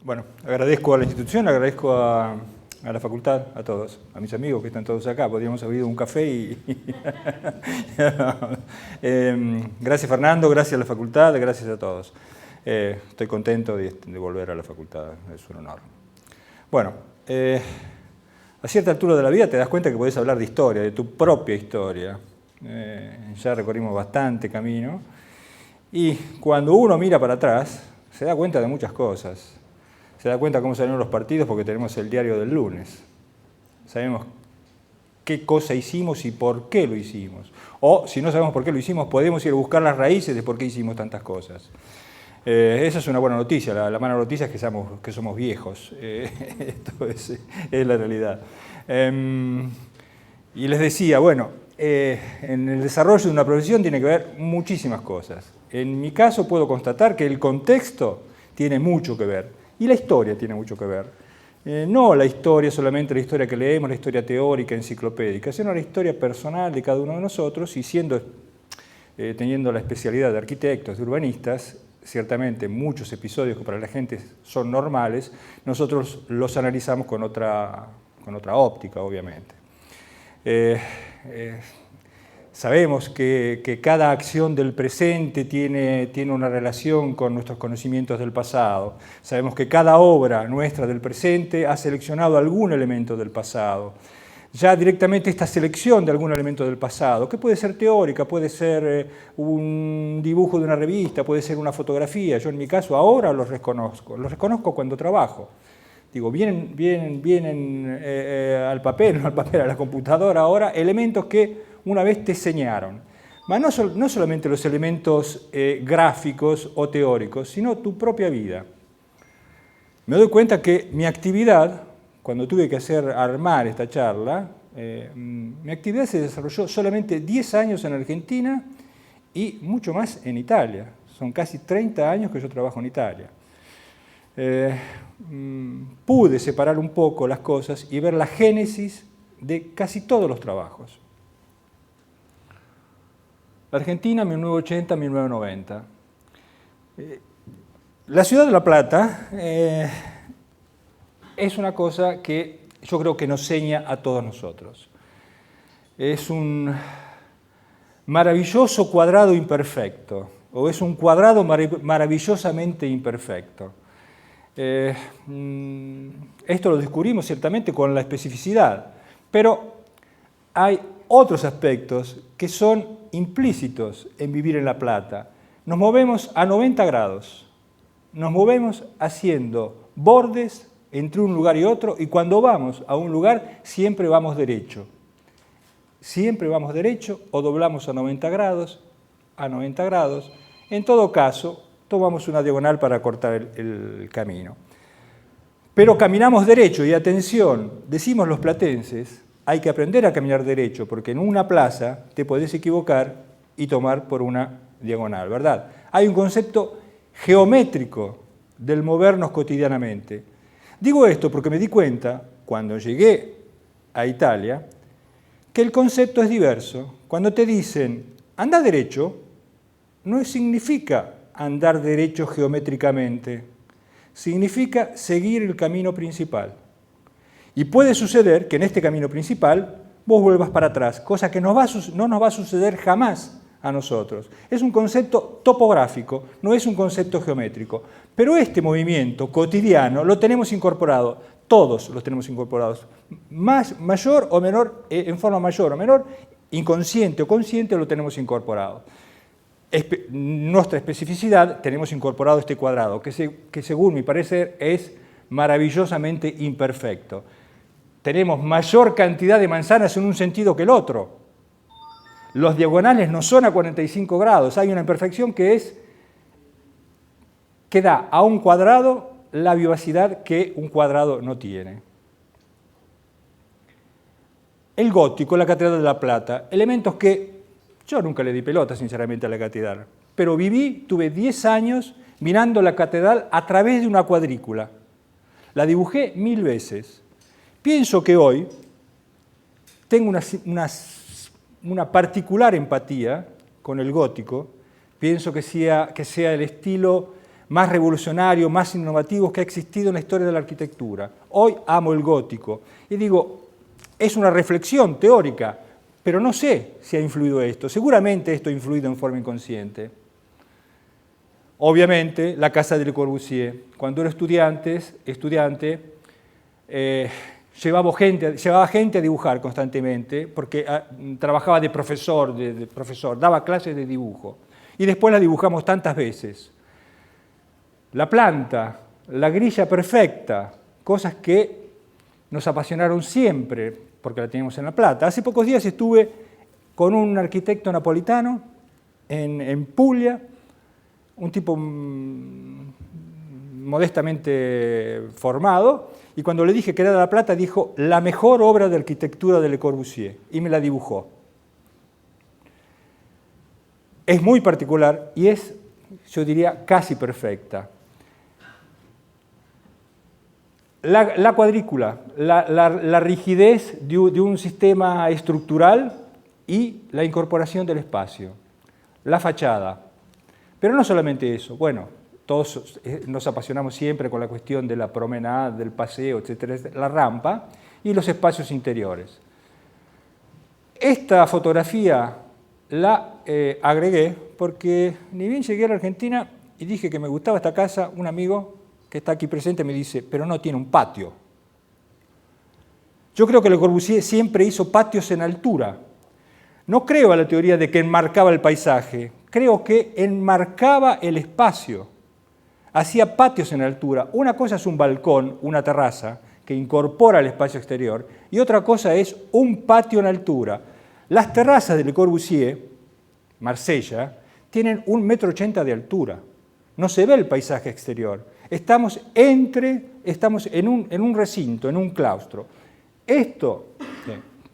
Bueno, agradezco a la institución, agradezco a la facultad, a todos, a mis amigos que están todos acá. Podríamos haber ido a un café y... gracias Fernando, gracias a la facultad, gracias a todos. Estoy contento de volver a la facultad, es un honor. Bueno, a cierta altura de la vida te das cuenta que podés hablar de historia, de tu propia historia. Ya recorrimos bastante camino y cuando uno mira para atrás se da cuenta de muchas cosas. Se da cuenta cómo salieron los partidos porque tenemos el diario del lunes. Sabemos qué cosa hicimos y por qué lo hicimos. O si no sabemos por qué lo hicimos, podemos ir a buscar las raíces de por qué hicimos tantas cosas. Esa es una buena noticia. La mala noticia es que somos viejos. Esto es la realidad. Y les decía, bueno, en el desarrollo de una profesión tiene que ver muchísimas cosas. En mi caso puedo constatar que el contexto tiene mucho que ver. Y la historia tiene mucho que ver. No la historia, solamente la historia que leemos, la historia teórica, enciclopédica, sino la historia personal de cada uno de nosotros y teniendo la especialidad de arquitectos, de urbanistas, ciertamente muchos episodios que para la gente son normales, nosotros los analizamos con otra óptica, obviamente. Sabemos que cada acción del presente tiene una relación con nuestros conocimientos del pasado. Sabemos que cada obra nuestra del presente ha seleccionado algún elemento del pasado. Ya directamente esta selección de algún elemento del pasado, que puede ser teórica, puede ser un dibujo de una revista, puede ser una fotografía. Yo en mi caso ahora los reconozco cuando trabajo. Digo, vienen al papel, no al papel, a la computadora ahora, elementos que una vez te enseñaron. No solamente los elementos gráficos o teóricos, sino tu propia vida. Me doy cuenta que mi actividad, cuando tuve que armar esta charla, mi actividad se desarrolló solamente 10 años en Argentina y mucho más en Italia. Son casi 30 años que yo trabajo en Italia. Pude separar un poco las cosas y ver la génesis de casi todos los trabajos. Argentina, 1980-1990. La ciudad de La Plata es una cosa que yo creo que nos seña a todos nosotros. Es un maravilloso cuadrado imperfecto, o es un cuadrado maravillosamente imperfecto. Esto lo descubrimos ciertamente con la especificidad, pero hay otros aspectos que son implícitos en vivir en La Plata. Nos movemos a 90 grados, nos movemos haciendo bordes entre un lugar y otro, y cuando vamos a un lugar siempre vamos derecho. Siempre vamos derecho o doblamos a 90 grados, En todo caso, tomamos una diagonal para cortar el camino. Pero caminamos derecho, y atención, decimos los platenses, hay que aprender a caminar derecho, porque en una plaza te podés equivocar y tomar por una diagonal, ¿verdad? Hay un concepto geométrico del movernos cotidianamente. Digo esto porque me di cuenta, cuando llegué a Italia, que el concepto es diverso. Cuando te dicen, anda derecho, no significa andar derecho geométricamente, significa seguir el camino principal. Y puede suceder que en este camino principal vos vuelvas para atrás, cosa que no nos va a suceder jamás a nosotros. Es un concepto topográfico, no es un concepto geométrico. Pero este movimiento cotidiano lo tenemos incorporado, todos los tenemos incorporados, mayor o menor, en forma mayor o menor, inconsciente o consciente lo tenemos incorporado. Nuestra especificidad tenemos incorporado este cuadrado, que según mi parecer es maravillosamente imperfecto. Tenemos mayor cantidad de manzanas en un sentido que el otro. Los diagonales no son a 45 grados. Hay una imperfección que da a un cuadrado la vivacidad que un cuadrado no tiene. El gótico, la Catedral de La Plata, elementos que yo nunca le di pelota, sinceramente, a la catedral, pero tuve 10 años mirando la catedral a través de una cuadrícula. La dibujé 1000 veces. Pienso que hoy tengo una particular empatía con el gótico. Pienso que sea el estilo más revolucionarios, más innovativos que ha existido en la historia de la arquitectura. Hoy amo el gótico. Y digo, es una reflexión teórica, pero no sé si ha influido esto. Seguramente esto ha influido en forma inconsciente. Obviamente, la casa de Le Corbusier. Cuando era estudiante, llevaba gente a dibujar constantemente, porque trabajaba de profesor, daba clases de dibujo. Y después la dibujamos tantas veces. La planta, la grilla perfecta, cosas que nos apasionaron siempre, porque la teníamos en La Plata. Hace pocos días estuve con un arquitecto napolitano en Puglia, un tipo modestamente formado, y cuando le dije que era de La Plata, dijo, la mejor obra de arquitectura de Le Corbusier, y me la dibujó. Es muy particular y es, yo diría, casi perfecta. La cuadrícula, la rigidez de un sistema estructural y la incorporación del espacio, la fachada. Pero no solamente eso, bueno, todos nos apasionamos siempre con la cuestión de la promenada, del paseo, etcétera, la rampa y los espacios interiores. Esta fotografía la agregué porque ni bien llegué a la Argentina y dije que me gustaba esta casa, un amigo que está aquí presente me dice, pero no tiene un patio. Yo creo que Le Corbusier siempre hizo patios en altura. No creo a la teoría de que enmarcaba el paisaje, creo que enmarcaba el espacio. Hacía patios en altura. Una cosa es un balcón, una terraza, que incorpora el espacio exterior, y otra cosa es un patio en altura. Las terrazas de Le Corbusier, Marsella, tienen 1,80 m de altura. No se ve el paisaje exterior. Estamos en un recinto, en un claustro. Esto,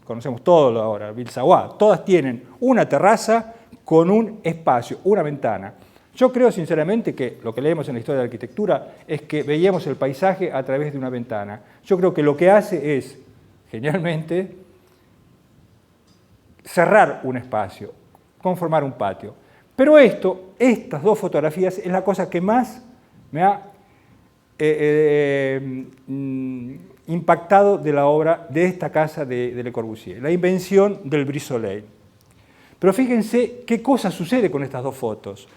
conocemos todo ahora, Ville-Savoie, todas tienen una terraza con un espacio, una ventana. Yo creo sinceramente que lo que leemos en la historia de la arquitectura es que veíamos el paisaje a través de una ventana. Yo creo que lo que hace es, genialmente, cerrar un espacio, conformar un patio. Pero estas dos fotografías es la cosa que más me ha impactado de la obra de esta casa de Le Corbusier, la invención del brise-soleil. Pero fíjense qué cosa sucede con estas dos fotos.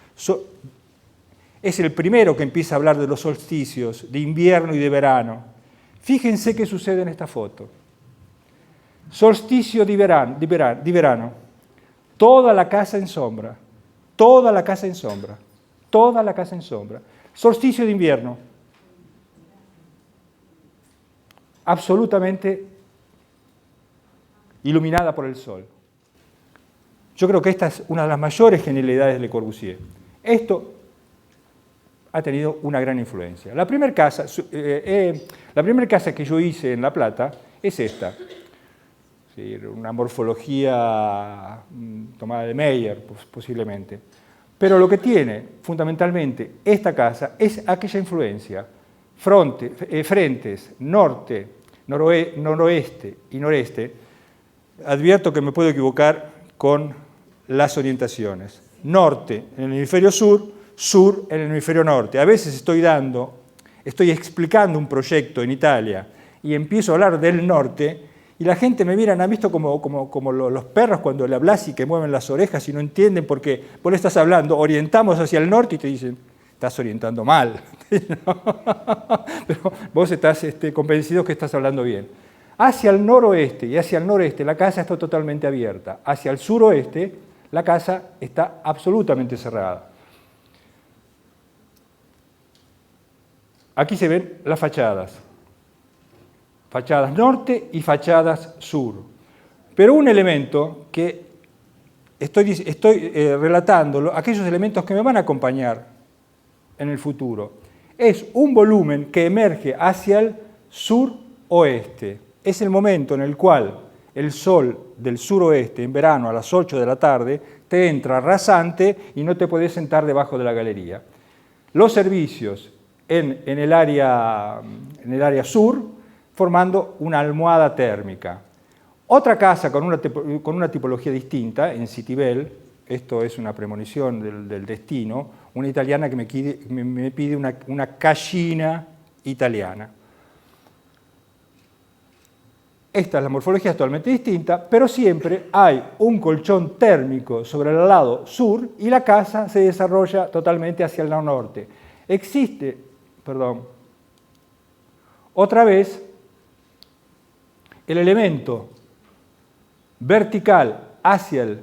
Es el primero que empieza a hablar de los solsticios, de invierno y de verano. Fíjense qué sucede en esta foto. Solsticio di verano, toda la casa en sombra, toda la casa en sombra, toda la casa en sombra. Solsticio de invierno, absolutamente iluminada por el sol. Yo creo que esta es una de las mayores genialidades de Le Corbusier. Esto ha tenido una gran influencia. La primera casa que yo hice en La Plata es esta. Sí, una morfología tomada de Meyer, posiblemente. Pero lo que tiene fundamentalmente esta casa es aquella influencia. Frentes, norte, noroeste y noreste. Advierto que me puedo equivocar con las orientaciones. Norte en el hemisferio sur, sur en el hemisferio norte. A veces estoy explicando un proyecto en Italia y empiezo a hablar del norte y la gente me mira, ¿han visto como los perros cuando le hablas y que mueven las orejas y no entienden por qué vos le estás hablando? Orientamos hacia el norte y te dicen, estás orientando mal. Pero vos estás convencido que estás hablando bien. Hacia el noroeste y hacia el noreste la casa está totalmente abierta. Hacia el suroeste la casa está absolutamente cerrada. Aquí se ven las fachadas. Fachadas norte y fachadas sur. Pero un elemento que estoy relatando, aquellos elementos que me van a acompañar en el futuro, es un volumen que emerge hacia el suroeste. Es el momento en el cual el sol del suroeste en verano a las 8 de la tarde te entra rasante y no te podés sentar debajo de la galería. Los servicios en el área sur formando una almohada térmica. Otra casa con una tipología distinta, en Citibel, esto es una premonición del destino, una italiana que me pide una gallina italiana. Esta es la morfología totalmente distinta, pero siempre hay un colchón térmico sobre el lado sur y la casa se desarrolla totalmente hacia el lado norte. Existe, otra vez, el elemento vertical hacia el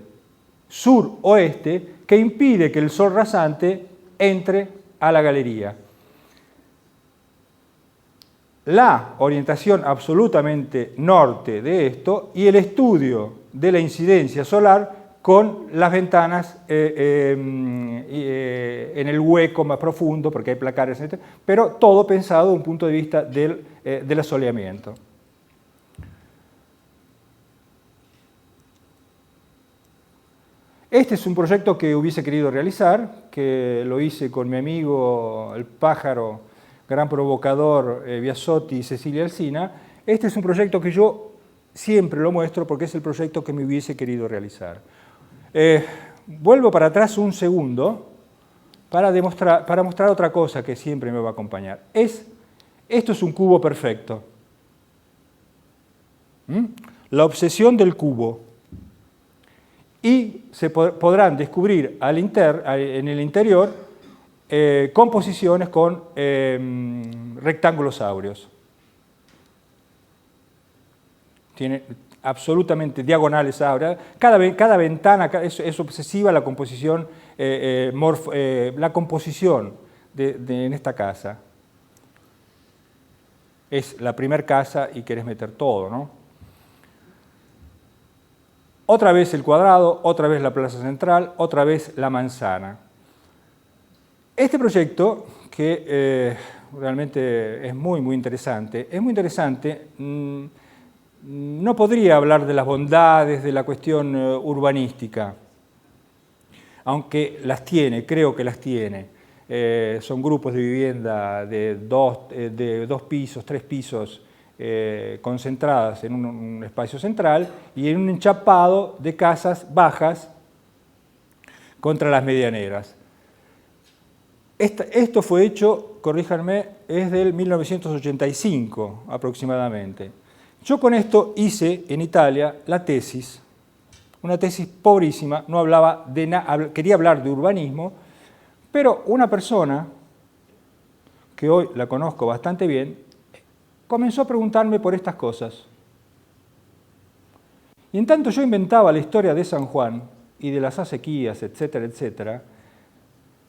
sur-oeste que impide que el sol rasante entre a la galería. La orientación absolutamente norte de esto y el estudio de la incidencia solar con las ventanas en el hueco más profundo, porque hay placares, etc., pero todo pensado desde un punto de vista del asoleamiento. Este es un proyecto que hubiese querido realizar, que lo hice con mi amigo el pájaro, gran provocador, Biasotti y Cecilia Alsina. Este es un proyecto que yo siempre lo muestro porque es el proyecto que me hubiese querido realizar. Vuelvo para atrás un segundo para mostrar otra cosa que siempre me va a acompañar. Esto es un cubo perfecto. La obsesión del cubo. Y se podrán descubrir en el interior composiciones con rectángulos áureos. Tiene absolutamente diagonales áureas. Cada ventana es obsesiva la composición, en esta casa. Es la primera casa y querés meter todo, ¿no? Otra vez el cuadrado, otra vez la plaza central, otra vez la manzana. Este proyecto, que realmente es muy interesante, no podría hablar de las bondades de la cuestión urbanística, aunque las tiene, creo que las tiene. Son grupos de vivienda de dos pisos, 3 pisos, concentradas en un espacio central y en un enchapado de casas bajas contra las medianeras. Esto fue hecho, corríjanme, es del 1985 aproximadamente. Yo con esto hice en Italia la tesis, una tesis pobrísima, no hablaba de nada, quería hablar de urbanismo, pero una persona, que hoy la conozco bastante bien, comenzó a preguntarme por estas cosas. Y en tanto yo inventaba la historia de San Juan y de las acequias, etcétera, etcétera,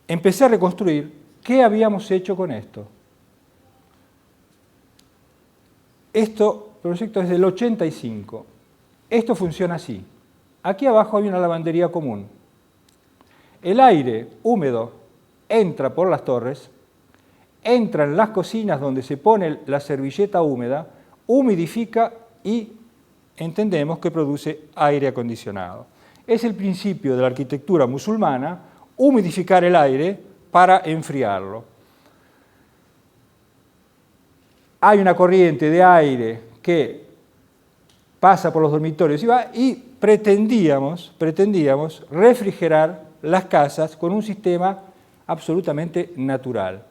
empecé a reconstruir qué habíamos hecho con esto. El proyecto es del 85. Esto funciona así. Aquí abajo hay una lavandería común. El aire húmedo entra por las torres, entra en las cocinas donde se pone la servilleta húmeda, humidifica y entendemos que produce aire acondicionado. Es el principio de la arquitectura musulmana, humidificar el aire para enfriarlo. Hay una corriente de aire que pasa por los dormitorios y pretendíamos refrigerar las casas con un sistema absolutamente natural.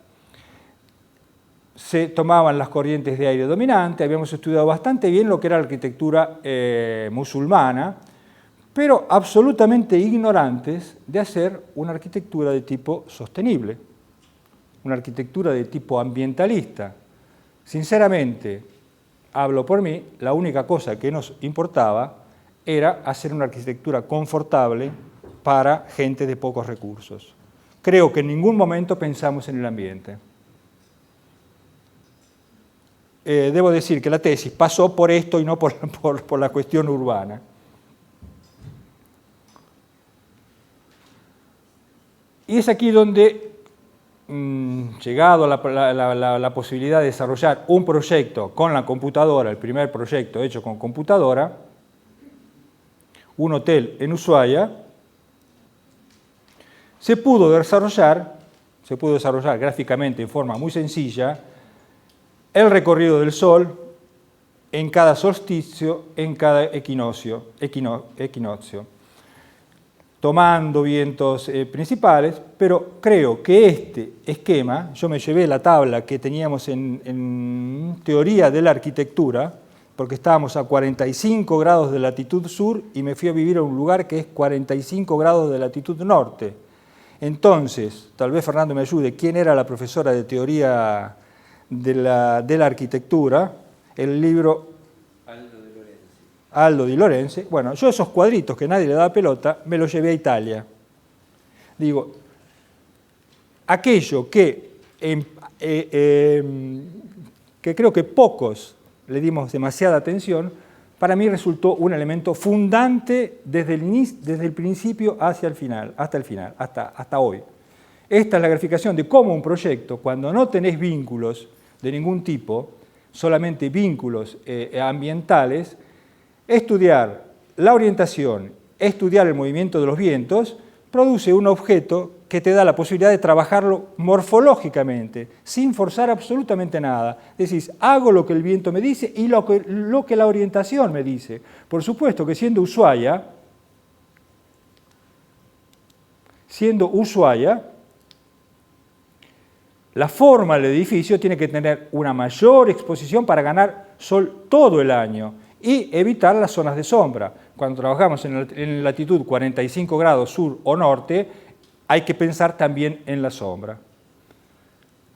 Se tomaban las corrientes de aire dominante, habíamos estudiado bastante bien lo que era la arquitectura musulmana, pero absolutamente ignorantes de hacer una arquitectura de tipo sostenible, una arquitectura de tipo ambientalista. Sinceramente, hablo por mí, la única cosa que nos importaba era hacer una arquitectura confortable para gente de pocos recursos. Creo que en ningún momento pensamos en el ambiente. Debo decir que la tesis pasó por esto y no por la cuestión urbana. Y es aquí donde, llegado a la posibilidad de desarrollar un proyecto con la computadora, el primer proyecto hecho con computadora, un hotel en Ushuaia, se pudo desarrollar gráficamente en forma muy sencilla el recorrido del Sol en cada solsticio, en cada equinoccio. tomando vientos principales, pero creo que este esquema, yo me llevé la tabla que teníamos en teoría de la arquitectura, porque estábamos a 45 grados de latitud sur y me fui a vivir a un lugar que es 45 grados de latitud norte. Entonces, tal vez Fernando me ayude, ¿quién era la profesora de teoría de la arquitectura? El libro Aldo Di Lorenzi. Bueno, yo esos cuadritos que nadie le daba pelota, me los llevé a Italia. Digo, aquello que creo que pocos le dimos demasiada atención, para mí resultó un elemento fundante desde el principio hasta el final, hasta hoy. Esta es la graficación de cómo un proyecto, cuando no tenés vínculos de ningún tipo, solamente vínculos ambientales, estudiar la orientación, estudiar el movimiento de los vientos, produce un objeto que te da la posibilidad de trabajarlo morfológicamente, sin forzar absolutamente nada. Decís, hago lo que el viento me dice y lo que la orientación me dice. Por supuesto que siendo Ushuaia, la forma del edificio tiene que tener una mayor exposición para ganar sol todo el año y evitar las zonas de sombra. Cuando trabajamos en latitud 45 grados sur o norte, hay que pensar también en la sombra.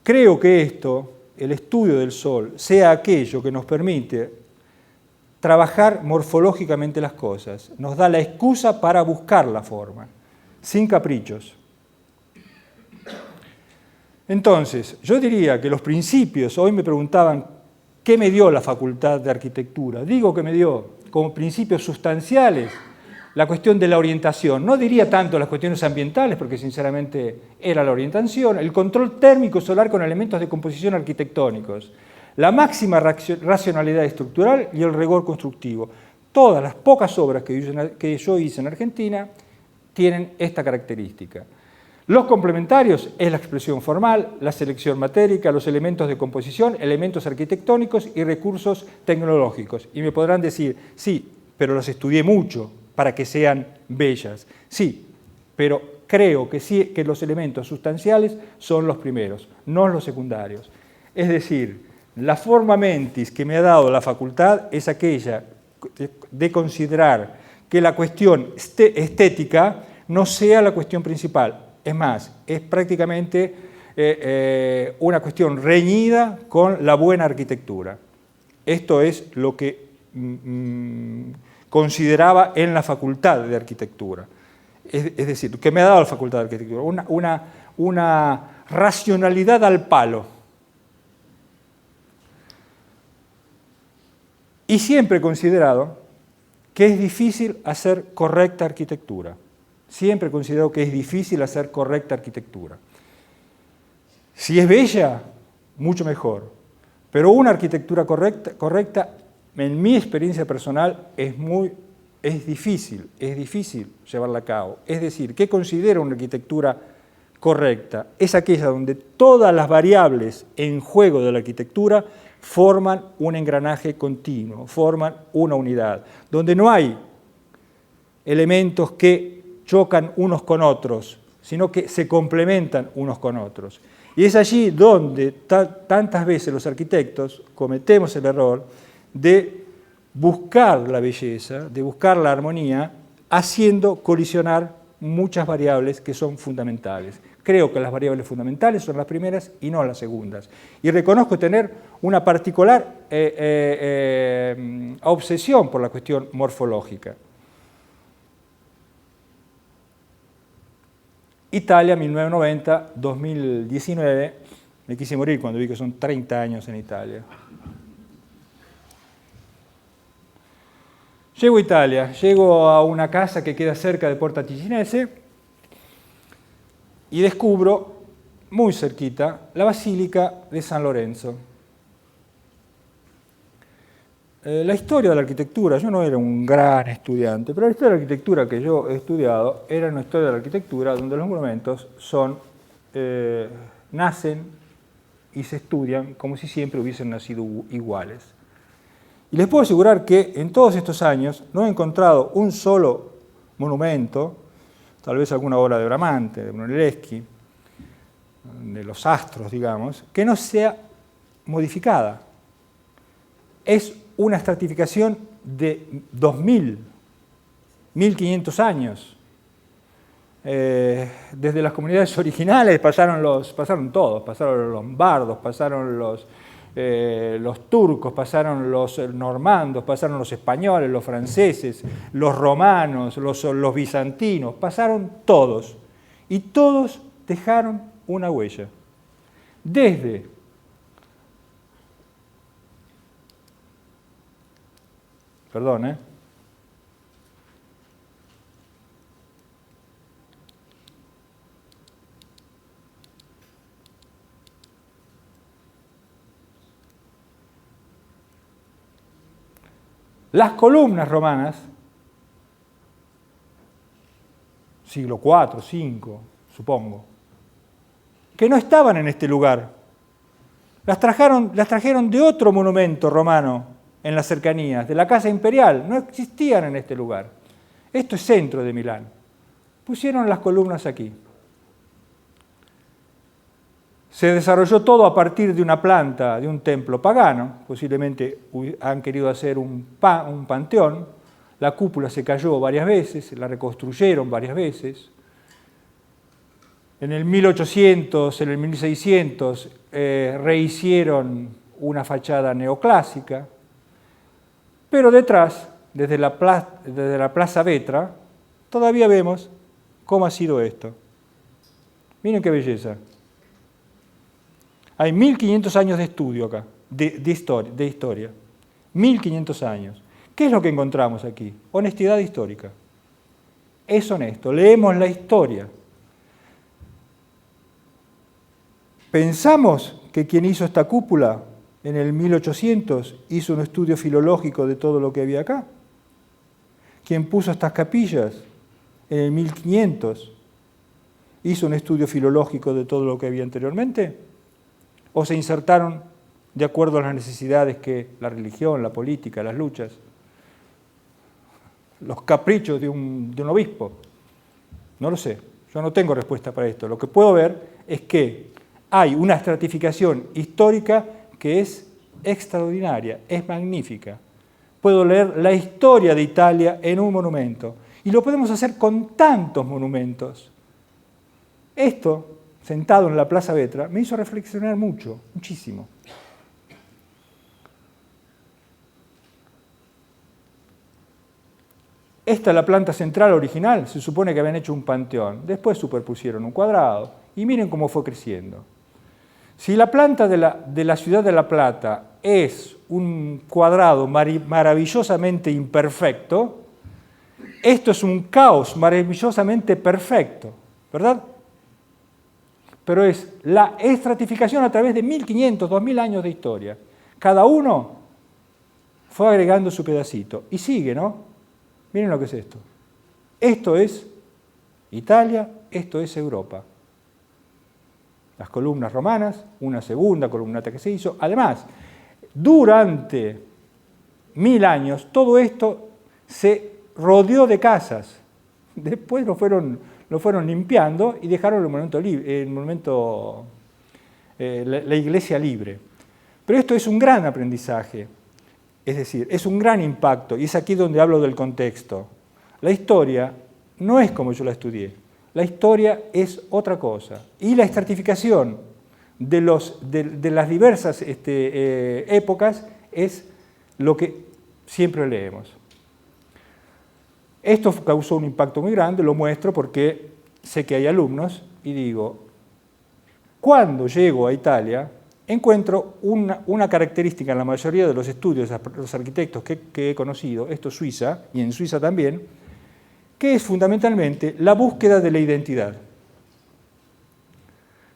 Creo que esto, el estudio del sol, sea aquello que nos permite trabajar morfológicamente las cosas, nos da la excusa para buscar la forma, sin caprichos. Entonces, yo diría que los principios, hoy me preguntaban qué me dio la Facultad de Arquitectura. Digo que me dio como principios sustanciales la cuestión de la orientación. No diría tanto las cuestiones ambientales, porque sinceramente era la orientación, el control térmico solar con elementos de composición arquitectónicos, la máxima racionalidad estructural y el rigor constructivo. Todas las pocas obras que yo hice en Argentina tienen esta característica. Los complementarios es la expresión formal, la selección matérica, los elementos de composición, elementos arquitectónicos y recursos tecnológicos. Y me podrán decir, sí, pero las estudié mucho para que sean bellas. Sí, pero creo que sí, que los elementos sustanciales son los primeros, no los secundarios. Es decir, la forma mentis que me ha dado la facultad es aquella de considerar que la cuestión estética no sea la cuestión principal. Es más, es prácticamente una cuestión reñida con la buena arquitectura. Esto es lo que consideraba en la Facultad de Arquitectura. Es decir, que me ha dado la Facultad de Arquitectura, una racionalidad al palo. Y siempre he considerado que es difícil hacer correcta arquitectura. Siempre he considerado que es difícil hacer correcta arquitectura. Si es bella, mucho mejor. Pero una arquitectura correcta, en mi experiencia personal, es difícil llevarla a cabo. Es decir, ¿qué considero una arquitectura correcta? Es aquella donde todas las variables en juego de la arquitectura forman un engranaje continuo, forman una unidad, donde no hay elementos que chocan unos con otros, sino que se complementan unos con otros. Y es allí donde tantas veces los arquitectos cometemos el error de buscar la belleza, de buscar la armonía, haciendo colisionar muchas variables que son fundamentales. Creo que las variables fundamentales son las primeras y no las segundas. Y reconozco tener una particular obsesión por la cuestión morfológica. Italia, 1990, 2019, me quise morir cuando vi que son 30 años en Italia. Llego a Italia, llego a una casa que queda cerca de Porta Ticinese y descubro, muy cerquita, la Basílica de San Lorenzo. La historia de la arquitectura, yo no era un gran estudiante, pero la historia de la arquitectura que yo he estudiado era una historia de la arquitectura donde los monumentos nacen y se estudian como si siempre hubiesen nacido iguales. Y les puedo asegurar que en todos estos años no he encontrado un solo monumento tal vez alguna obra de Bramante, de Brunelleschi, de los astros, digamos, que no sea modificada. Es una estratificación de 2000, 1500 años. Desde las comunidades originales pasaron todos, pasaron los lombardos, pasaron los turcos, pasaron los normandos, pasaron los españoles, los franceses, los romanos, los bizantinos, pasaron todos. Y todos dejaron una huella. Perdón, Las columnas romanas, siglo IV, V, supongo, que no estaban en este lugar. Las trajeron de otro monumento romano en las cercanías, de la Casa Imperial. No existían en este lugar. Esto es centro de Milán. Pusieron las columnas aquí. Se desarrolló todo a partir de una planta, de un templo pagano. Posiblemente han querido hacer un panteón. La cúpula se cayó varias veces, la reconstruyeron varias veces. En el 1800, en el 1600, rehicieron una fachada neoclásica. Pero detrás, desde la Plaza Vetra, todavía vemos cómo ha sido esto. Miren qué belleza. Hay 1500 años de estudio acá, de historia. 1500 años. ¿Qué es lo que encontramos aquí? Honestidad histórica. Es honesto, leemos la historia. Pensamos que quien hizo esta cúpula en el 1800 hizo un estudio filológico de todo lo que había acá. Quien puso estas capillas en el 1500 hizo un estudio filológico de todo lo que había anteriormente. ¿O se insertaron de acuerdo a las necesidades que la religión, la política, las luchas, los caprichos de un obispo? No lo sé, yo no tengo respuesta para esto. Lo que puedo ver es que hay una estratificación histórica que es extraordinaria, es magnífica. Puedo leer la historia de Italia en un monumento, y lo podemos hacer con tantos monumentos. Esto, sentado en la Plaza Vetra, me hizo reflexionar mucho, muchísimo. Esta es la planta central original, se supone que habían hecho un panteón, después superpusieron un cuadrado, y miren cómo fue creciendo. Si la planta de la ciudad de La Plata es un cuadrado maravillosamente imperfecto, esto es un caos maravillosamente perfecto, ¿verdad? Pero es la estratificación a través de 1500, 2000 años de historia. Cada uno fue agregando su pedacito. Y sigue, ¿no? Miren lo que es esto. Esto es Italia, esto es Europa. Las columnas romanas, una segunda columnata que se hizo. Además, durante 1000 años, todo esto se rodeó de casas. Después lo fueron limpiando y dejaron la iglesia libre. Pero esto es un gran aprendizaje, es decir, es un gran impacto, y es aquí donde hablo del contexto. La historia no es como yo la estudié, la historia es otra cosa. Y la estratificación de las diversas épocas es lo que siempre leemos. Esto causó un impacto muy grande, lo muestro porque sé que hay alumnos y digo, cuando llego a Italia, encuentro una característica en la mayoría de los estudios de los arquitectos que he conocido, esto es Suiza, y en Suiza también, que es fundamentalmente la búsqueda de la identidad.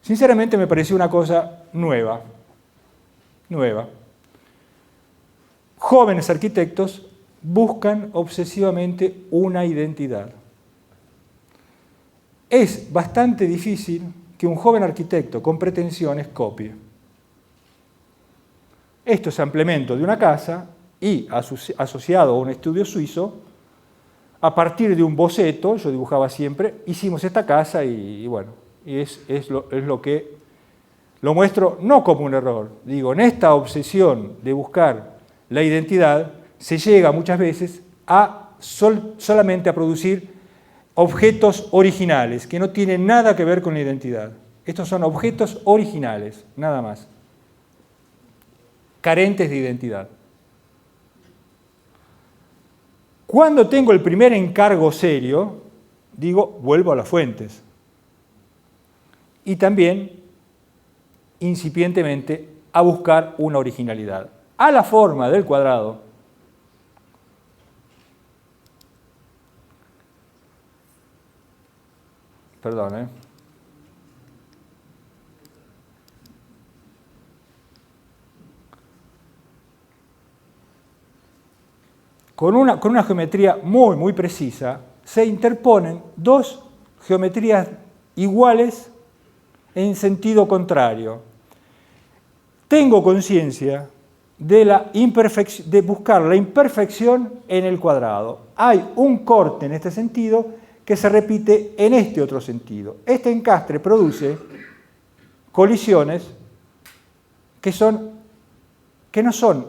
Sinceramente me pareció una cosa nueva. Jóvenes arquitectos buscan obsesivamente una identidad. Es bastante difícil que un joven arquitecto con pretensiones copie. Esto es ampliamiento de una casa y, asociado a un estudio suizo, a partir de un boceto, yo dibujaba siempre, hicimos esta casa y bueno, es lo que lo muestro no como un error. Digo, en esta obsesión de buscar la identidad, se llega muchas veces a solamente a producir objetos originales, que no tienen nada que ver con la identidad. Estos son objetos originales, nada más, carentes de identidad. Cuando tengo el primer encargo serio, digo, vuelvo a las fuentes. Y también, incipientemente, a buscar una originalidad. A la forma del cuadrado, perdón, con una geometría muy precisa, se interponen dos geometrías iguales en sentido contrario. Tengo conciencia de buscar la imperfección en el cuadrado. Hay un corte en este sentido que se repite en este otro sentido. Este encastre produce colisiones que no son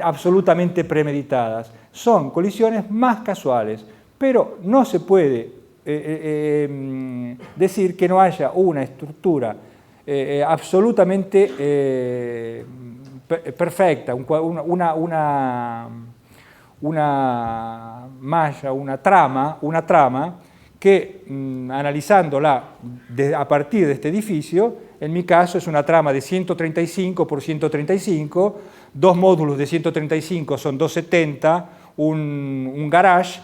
absolutamente premeditadas, son colisiones más casuales, pero no se puede decir que no haya una estructura absolutamente perfecta, una malla, una trama que analizándola a partir de este edificio, en mi caso es una trama de 135 por 135, dos módulos de 135 son 270, un garage,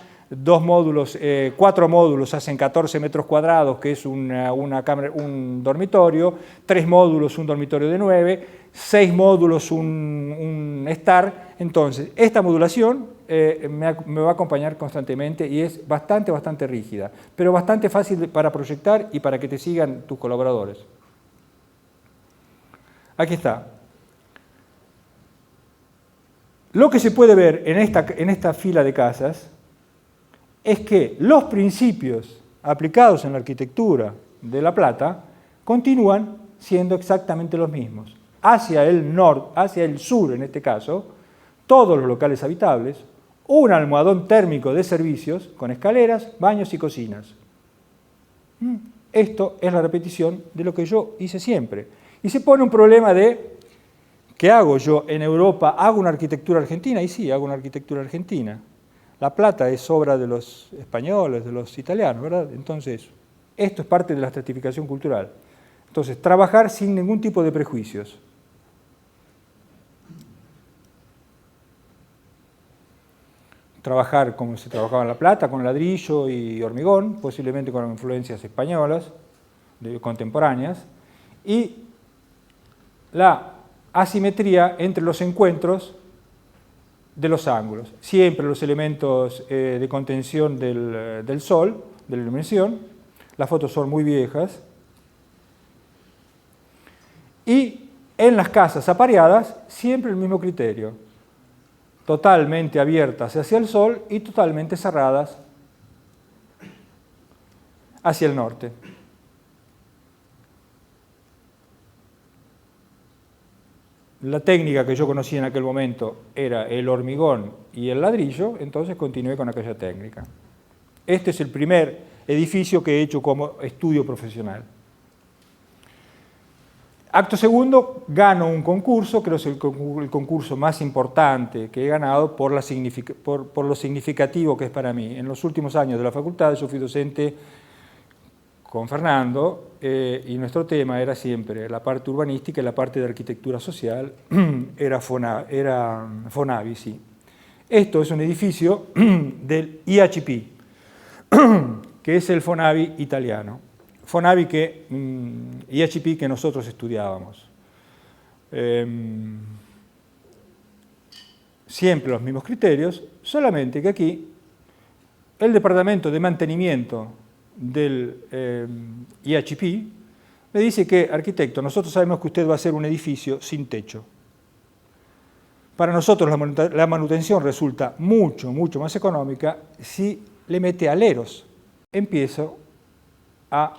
cuatro módulos hacen 14 metros cuadrados, que es un dormitorio, 3 módulos, un dormitorio de 9, 6 módulos, un estar. Entonces, esta modulación me va a acompañar constantemente y es bastante rígida, pero bastante fácil para proyectar y para que te sigan tus colaboradores. Aquí está. Lo que se puede ver en esta fila de casas es que los principios aplicados en la arquitectura de La Plata continúan siendo exactamente los mismos. Hacia el sur en este caso, todos los locales habitables, un almohadón térmico de servicios con escaleras, baños y cocinas. Esto es la repetición de lo que yo hice siempre. Y se pone un problema de, ¿qué hago yo en Europa? ¿Hago una arquitectura argentina? Y sí, hago una arquitectura argentina. La Plata es obra de los españoles, de los italianos, ¿verdad? Entonces, esto es parte de la estratificación cultural. Entonces, trabajar sin ningún tipo de prejuicios. Trabajar como se trabajaba en La Plata, con ladrillo y hormigón, posiblemente con influencias españolas, contemporáneas, y la asimetría entre los encuentros de los ángulos. Siempre los elementos de contención del sol, de la iluminación. Las fotos son muy viejas. Y en las casas apareadas, siempre el mismo criterio. Totalmente abiertas hacia el sol y totalmente cerradas hacia el norte. La técnica que yo conocía en aquel momento era el hormigón y el ladrillo, entonces continué con aquella técnica. Este es el primer edificio que he hecho como estudio profesional. Acto segundo, gano un concurso, creo que es el concurso más importante que he ganado por lo significativo que es para mí. En los últimos años de la facultad yo fui docente con Fernando y nuestro tema era siempre la parte urbanística y la parte de arquitectura social, era Fonavi, sí. Esto es un edificio del IHP, que es el Fonavi italiano. Fonavi IHP que nosotros estudiábamos. Siempre los mismos criterios, solamente que aquí el departamento de mantenimiento del IHP me dice que, arquitecto, nosotros sabemos que usted va a hacer un edificio sin techo, Para nosotros la manutención resulta mucho más económica si le mete aleros. Empiezo a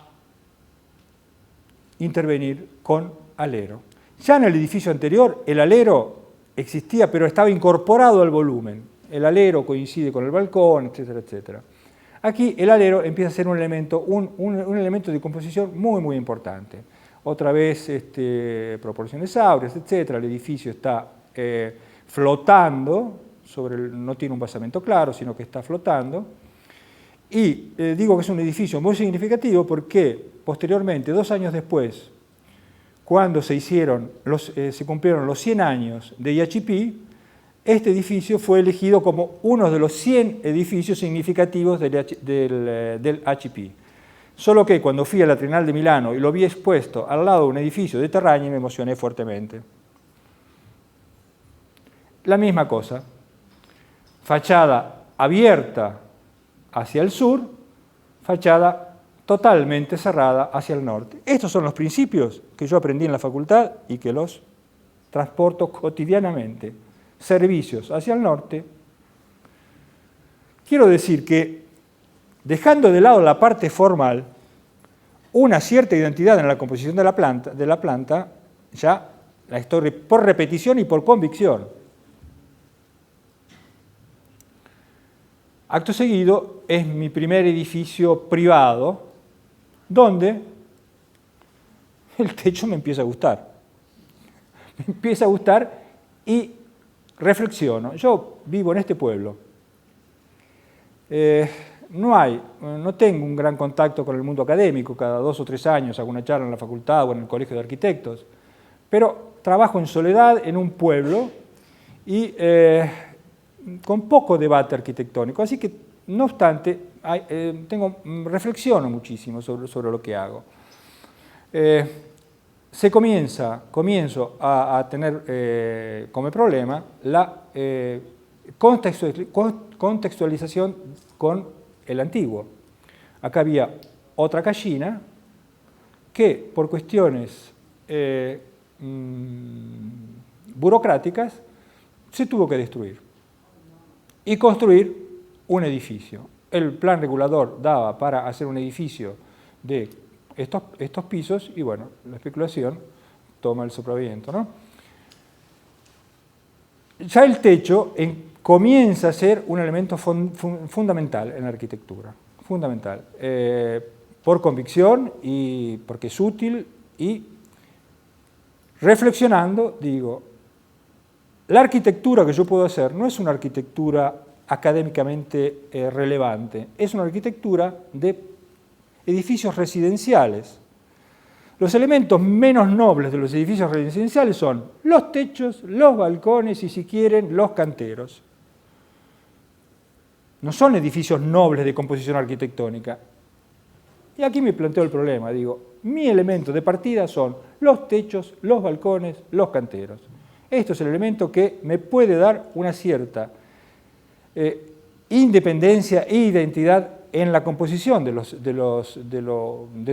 intervenir con alero. Ya en el edificio anterior el alero existía, pero estaba incorporado al volumen. El alero coincide con el balcón, etcétera, etcétera. Aquí el alero empieza a ser un elemento de composición muy importante. Otra vez proporciones áureas, etcétera. El edificio está flotando, no tiene un basamento claro, sino que está flotando. Y digo que es un edificio muy significativo porque posteriormente, 2 años después, cuando se cumplieron los 100 años de IHP, este edificio fue elegido como uno de los 100 edificios significativos del HP. Solo que cuando fui a la Triennale de Milano y lo vi expuesto al lado de un edificio de Terragni, me emocioné fuertemente. La misma cosa, fachada abierta hacia el sur, fachada totalmente cerrada hacia el norte. Estos son los principios que yo aprendí en la facultad y que los transporto cotidianamente. Servicios hacia el norte. Quiero decir que, dejando de lado la parte formal, una cierta identidad en la composición de la planta, ya la estoy por repetición y por convicción. Acto seguido es mi primer edificio privado, donde el techo me empieza a gustar. Me empieza a gustar y reflexiono. Yo vivo en este pueblo. No tengo un gran contacto con el mundo académico. Cada 2 o 3 años hago una charla en la facultad o en el colegio de arquitectos. Pero trabajo en soledad en un pueblo y con poco debate arquitectónico. Así que, no obstante, reflexiono muchísimo sobre lo que hago. Comienzo a tener como problema la contextualización con el antiguo. Acá había otra cascina que, por cuestiones burocráticas, se tuvo que destruir y construir un edificio. El plan regulador daba para hacer un edificio de estos pisos y, bueno, la especulación toma el sopraviento, ¿no? Ya el techo comienza a ser un elemento fundamental en la arquitectura, fundamental, por convicción y porque es útil, y reflexionando digo, la arquitectura que yo puedo hacer no es una arquitectura académicamente relevante, es una arquitectura de edificios residenciales. Los elementos menos nobles de los edificios residenciales son los techos, los balcones y, si quieren, los canteros. No son edificios nobles de composición arquitectónica. Y aquí me planteo el problema, digo, mi elemento de partida son los techos, los balcones, los canteros. Esto es el elemento que me puede dar una cierta independencia e identidad en la composición de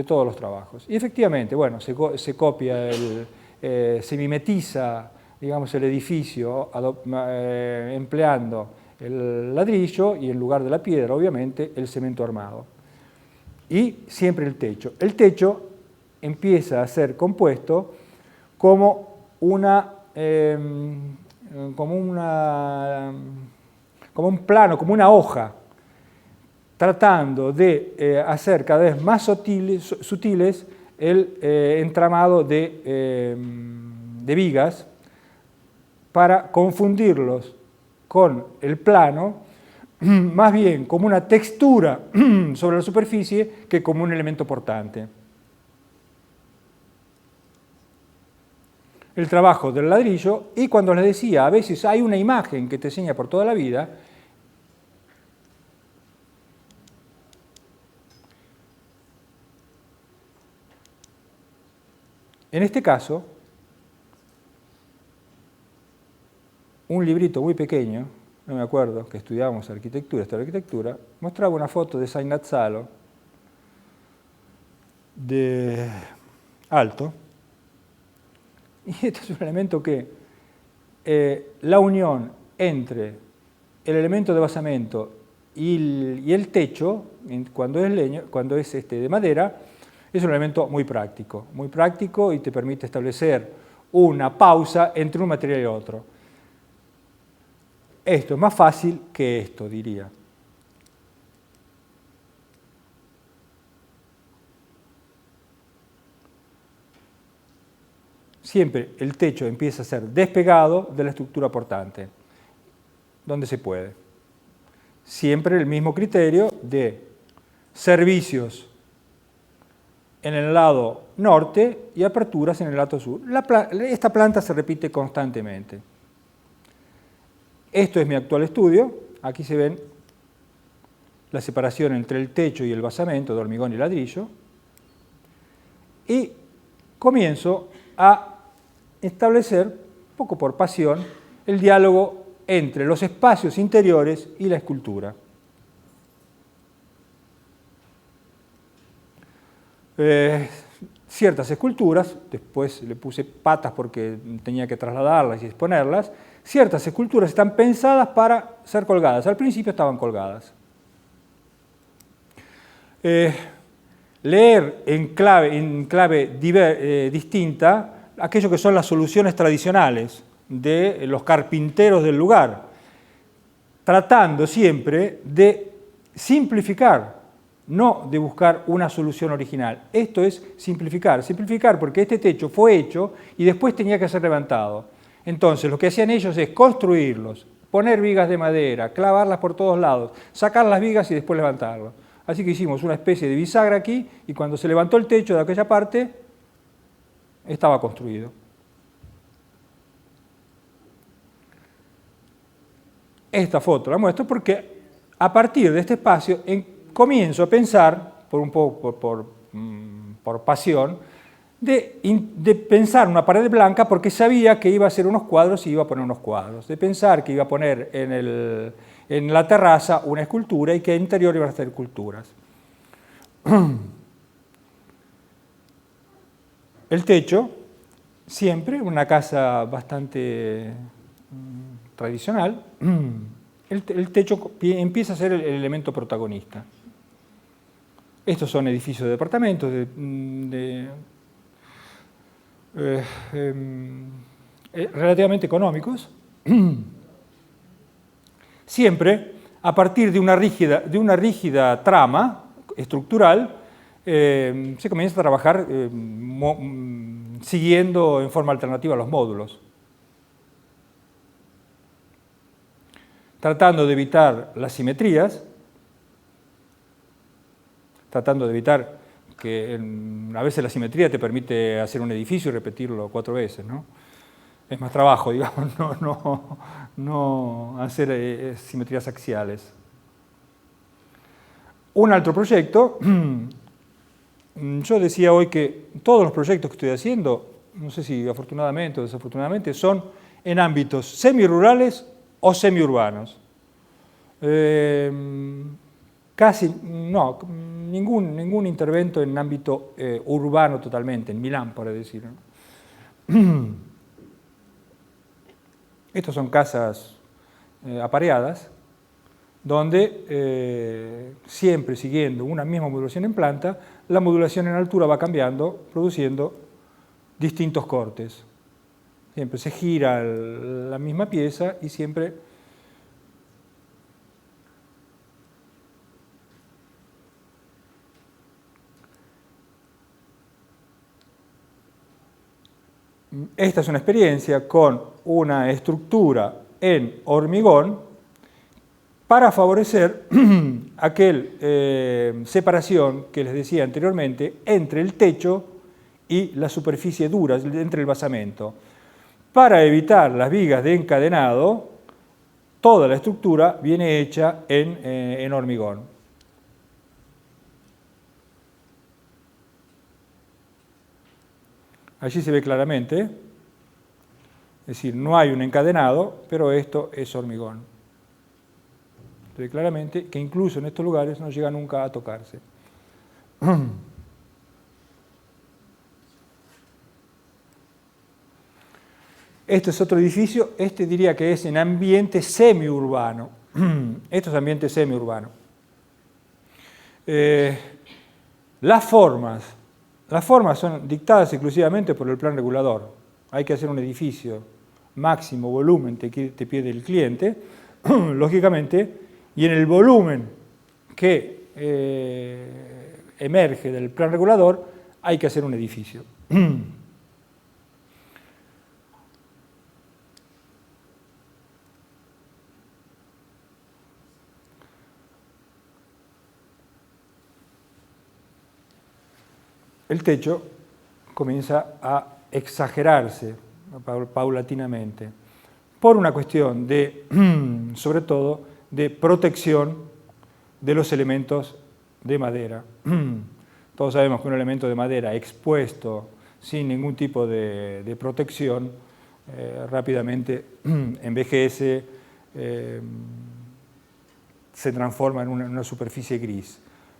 todos los trabajos. Y efectivamente, bueno, se copia, se mimetiza, digamos, el edificio empleando el ladrillo y, en lugar de la piedra, obviamente, el cemento armado. Y siempre el techo. El techo empieza a ser compuesto como un plano, como una hoja, tratando de hacer cada vez más sutiles el entramado de vigas para confundirlos con el plano, más bien como una textura sobre la superficie que como un elemento portante. El trabajo del ladrillo, y cuando les decía, a veces hay una imagen que te enseña por toda la vida, en este caso, un librito muy pequeño, no me acuerdo, que estudiábamos arquitectura, mostraba una foto de Sannazaro de alto. Y este es un elemento que la unión entre el elemento de basamento y el techo, cuando es leño, cuando es de madera, es un elemento muy práctico y te permite establecer una pausa entre un material y otro. Esto es más fácil que esto, diría. Siempre el techo empieza a ser despegado de la estructura portante, donde se puede. Siempre el mismo criterio de servicios en el lado norte y aperturas en el lado sur. Esta planta se repite constantemente. Esto es mi actual estudio. Aquí se ven la separación entre el techo y el basamento de hormigón y ladrillo. Y comienzo a establecer, poco por pasión, el diálogo entre los espacios interiores y la escultura. Ciertas esculturas, después le puse patas porque tenía que trasladarlas y exponerlas, ciertas esculturas están pensadas para ser colgadas. Al principio estaban colgadas. Leer en clave distinta aquello que son las soluciones tradicionales de los carpinteros del lugar, tratando siempre de simplificar, no de buscar una solución original. Esto es simplificar porque este techo fue hecho y después tenía que ser levantado. Entonces, lo que hacían ellos es construirlos, poner vigas de madera, clavarlas por todos lados, sacar las vigas y después levantarlos. Así que hicimos una especie de bisagra aquí y cuando se levantó el techo de aquella parte, estaba construido. Esta foto la muestro porque a partir de este espacio comienzo a pensar, por pasión, de pensar una pared blanca porque sabía que iba a hacer unos cuadros y iba a poner unos cuadros, de pensar que iba a poner en la terraza una escultura y que en interior iban a hacer esculturas. El techo, siempre, una casa bastante tradicional, el techo empieza a ser el elemento protagonista. Estos son edificios de departamentos, relativamente económicos, siempre a partir de una rígida trama estructural, se comienza a trabajar siguiendo en forma alternativa los módulos, tratando de evitar las simetrías, tratando de evitar que a veces la simetría te permite hacer un edificio y repetirlo 4 veces, ¿no? Es más trabajo, digamos, no hacer simetrías axiales. Un otro proyecto, yo decía hoy que todos los proyectos que estoy haciendo, no sé si afortunadamente o desafortunadamente, son en ámbitos semirurales o semiurbanos. Casi, no, ningún intervento en ámbito urbano totalmente, en Milán, por decir, ¿no? Estas son casas apareadas, donde siempre siguiendo una misma modulación en planta, la modulación en altura va cambiando, produciendo distintos cortes. Siempre se gira la misma pieza y siempre esta es una experiencia con una estructura en hormigón para favorecer aquella separación que les decía anteriormente entre el techo y la superficie dura, entre el basamento. Para evitar las vigas de encadenado, toda la estructura viene hecha en hormigón. Allí se ve claramente, es decir, no hay un encadenado, pero esto es hormigón. Se ve claramente que incluso en estos lugares no llega nunca a tocarse. Este es otro edificio, este diría que es en ambiente semiurbano. Esto es ambiente semiurbano. Las formas son dictadas exclusivamente por el plan regulador. Hay que hacer un edificio máximo volumen te pide el cliente, lógicamente, y en el volumen que emerge del plan regulador hay que hacer un edificio. El techo comienza a exagerarse paulatinamente por una cuestión de, sobre todo, de protección de los elementos de madera. Todos sabemos que un elemento de madera expuesto sin ningún tipo de protección rápidamente envejece, se transforma en una superficie gris.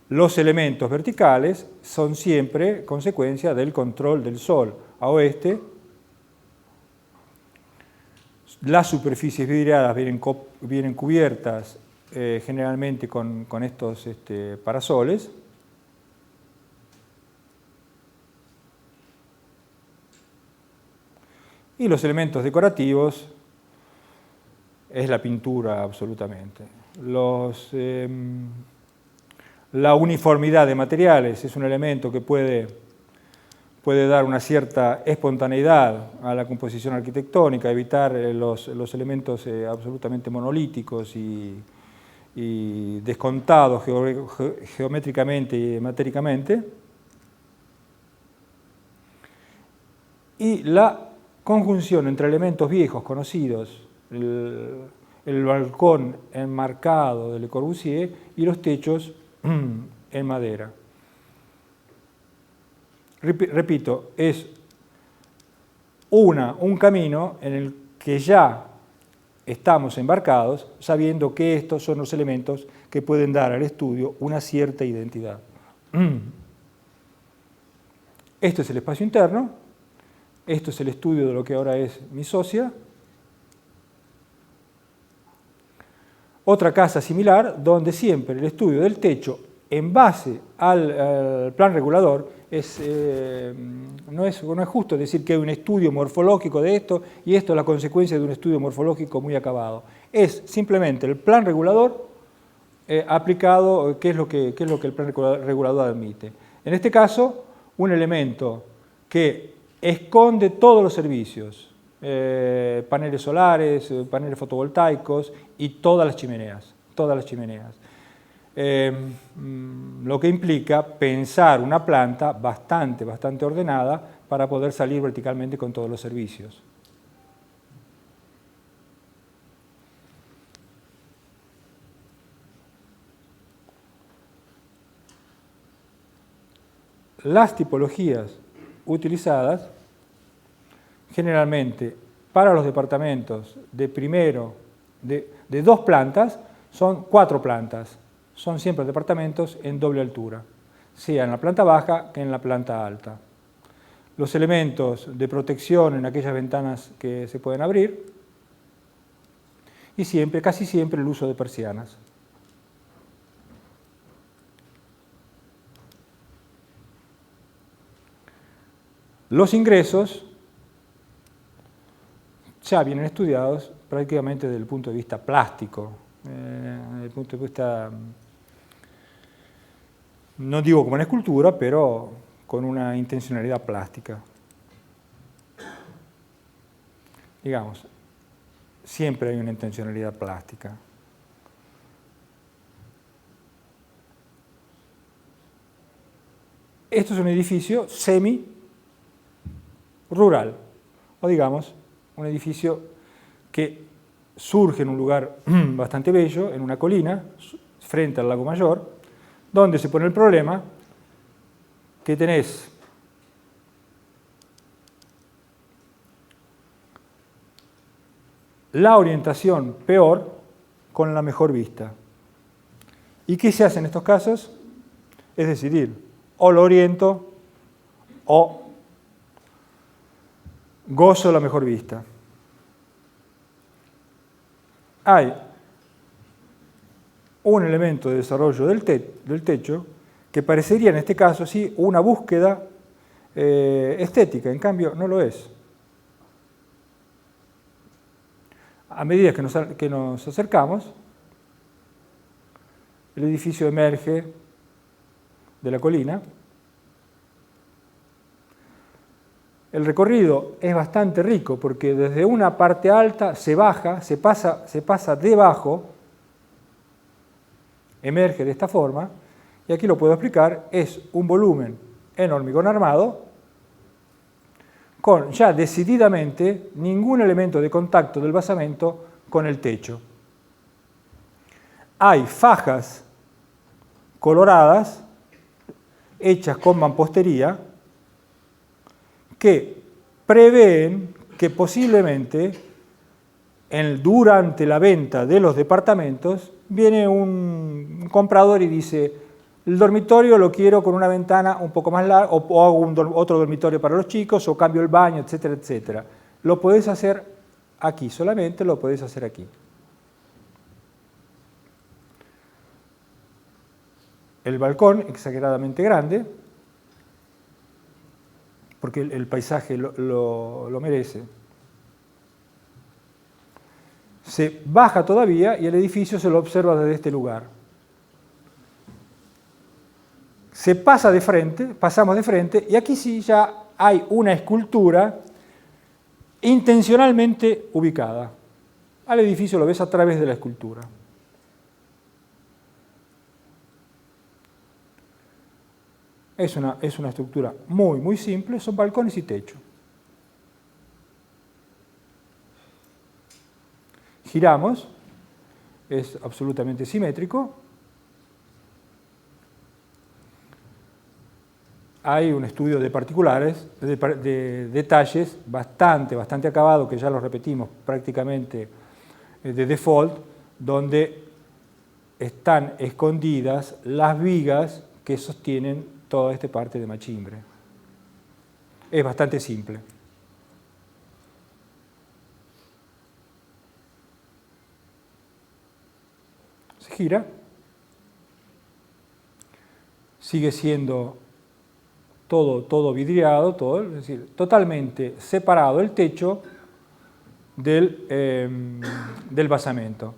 Los elementos verticales son siempre consecuencia del control del sol a oeste. Las superficies vidriadas vienen cubiertas generalmente con estos parasoles. Y los elementos decorativos es la pintura absolutamente. La uniformidad de materiales es un elemento que puede dar una cierta espontaneidad a la composición arquitectónica, evitar los elementos absolutamente monolíticos y descontados geométricamente y matéricamente. Y la conjunción entre elementos viejos conocidos, el balcón enmarcado de Le Corbusier y los techos en madera. Repito, es un camino en el que ya estamos embarcados sabiendo que estos son los elementos que pueden dar al estudio una cierta identidad. Esto es el espacio interno, esto es el estudio de lo que ahora es mi socia. Otra casa similar, donde siempre el estudio del techo en base al plan regulador no es justo decir que hay un estudio morfológico de esto y esto es la consecuencia de un estudio morfológico muy acabado. Es simplemente el plan regulador aplicado, qué es lo que el plan regulador admite. En este caso, un elemento que esconde todos los servicios, paneles solares, paneles fotovoltaicos y todas las chimeneas. Lo que implica pensar una planta bastante ordenada para poder salir verticalmente con todos los servicios. Las tipologías utilizadas generalmente para los departamentos de 2 plantas son 4 plantas. Son siempre departamentos en doble altura, sea en la planta baja que en la planta alta. Los elementos de protección en aquellas ventanas que se pueden abrir y casi siempre el uso de persianas. Los ingresos ya vienen estudiados prácticamente desde el punto de vista plástico, desde el punto de vista, no digo como en escultura, pero con una intencionalidad plástica. Digamos, siempre hay una intencionalidad plástica. Esto es un edificio semi-rural, o digamos, un edificio que surge en un lugar bastante bello, en una colina, frente al lago Mayor, donde se pone el problema que tenés la orientación peor con la mejor vista. ¿Y qué se hace en estos casos? Es decidir, o lo oriento o gozo la mejor vista. hay un elemento de desarrollo del techo que parecería en este caso sí una búsqueda estética, en cambio no lo es. A medida que nos acercamos, el edificio emerge de la colina. El recorrido es bastante rico porque desde una parte alta se baja, se pasa debajo, emerge de esta forma, y aquí lo puedo explicar, es un volumen en hormigón armado con ya decididamente ningún elemento de contacto del basamento con el techo. Hay fajas coloradas hechas con mampostería que prevén que posiblemente durante la venta de los departamentos viene un comprador y dice: el dormitorio lo quiero con una ventana un poco más larga, o hago otro dormitorio para los chicos, o cambio el baño, etcétera, etcétera. Lo podés hacer aquí, solamente lo podés hacer aquí. El balcón, exageradamente grande, porque el paisaje lo merece. Se baja todavía y el edificio se lo observa desde este lugar. Se pasa de frente, pasamos de frente, y aquí sí ya hay una escultura intencionalmente ubicada. Al edificio lo ves a través de la escultura. Es una estructura muy, muy simple, son balcones y techo. Giramos, es absolutamente simétrico. Hay un estudio de particulares, de detalles bastante acabado, que ya lo repetimos prácticamente de default, donde están escondidas las vigas que sostienen toda esta parte de machimbre. Es bastante simple. Se gira. Sigue siendo todo vidriado, es decir, totalmente separado el techo del basamento.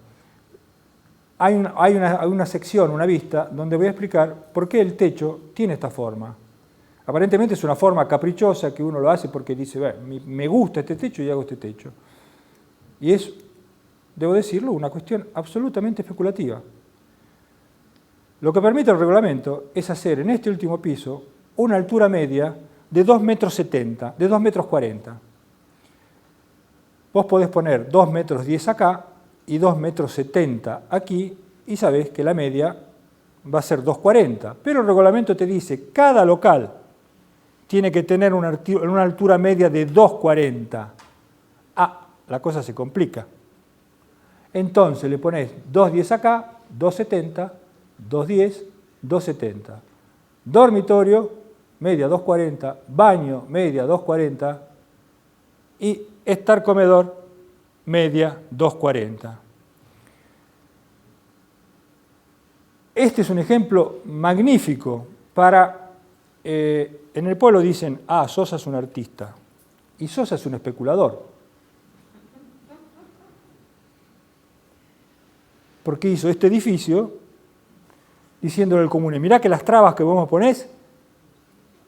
Hay una sección, una vista, donde voy a explicar por qué el techo tiene esta forma. Aparentemente es una forma caprichosa que uno lo hace porque dice: me gusta este techo y hago este techo. Y es, debo decirlo, una cuestión absolutamente especulativa. Lo que permite el reglamento es hacer en este último piso una altura media de 2,70 metros, de 2,40 metros. Vos podés poner 2,10 metros acá y 2,70 metros aquí, y sabés que la media va a ser 2,40. Pero el reglamento te dice: cada local tiene que tener una altura media de 2,40. La cosa se complica. Entonces le ponés 2,10 acá, 2,70, 2,10, 2,70. Dormitorio, media 2,40, baño, media 2,40 y estar comedor, media 2,40. Este es un ejemplo magnífico para, en el pueblo dicen: Sosa es un artista, y Sosa es un especulador. Porque hizo este edificio diciéndole al comune: mirá que las trabas que vos me ponés,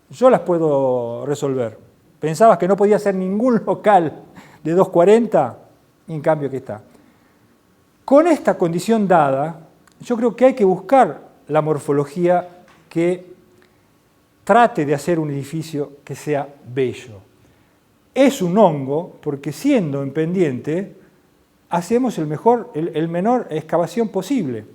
yo las puedo resolver. Pensabas que no podía ser ningún local de 2,40, y en cambio que está. Con esta condición dada, yo creo que hay que buscar la morfología que trate de hacer un edificio que sea bello. Es un hongo porque, siendo en pendiente, hacemos el menor excavación posible.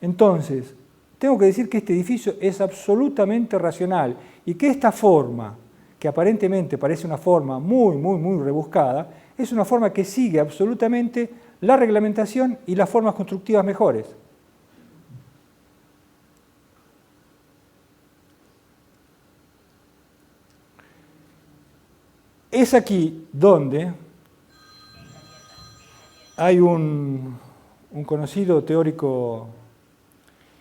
Entonces, tengo que decir que este edificio es absolutamente racional y que esta forma, que aparentemente parece una forma muy rebuscada, es una forma que sigue absolutamente la reglamentación y las formas constructivas mejores. Es aquí donde hay un un conocido teórico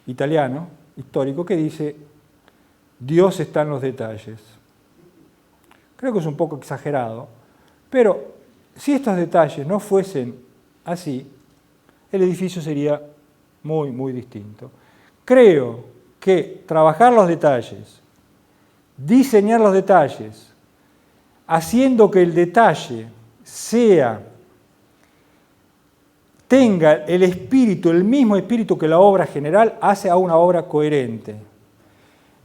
italiano, histórico, que dice: Dios está en los detalles. Creo que es un poco exagerado, pero si estos detalles no fuesen así, el edificio sería muy, muy distinto. Creo que trabajar los detalles, diseñar los detalles, haciendo que el detalle tenga el espíritu, el mismo espíritu que la obra general, hace a una obra coherente.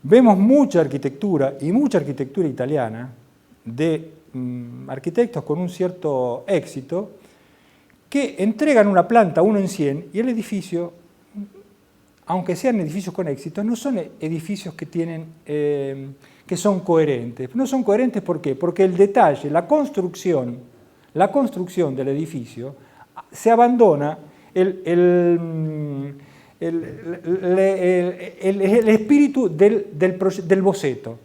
Vemos mucha arquitectura, y mucha arquitectura italiana, de arquitectos con un cierto éxito, que entregan una planta 1 en 100 y el edificio, aunque sean edificios con éxito, no son edificios que son coherentes. No son coherentes, ¿por qué? Porque el detalle, la construcción del edificio, se abandona el espíritu del boceto.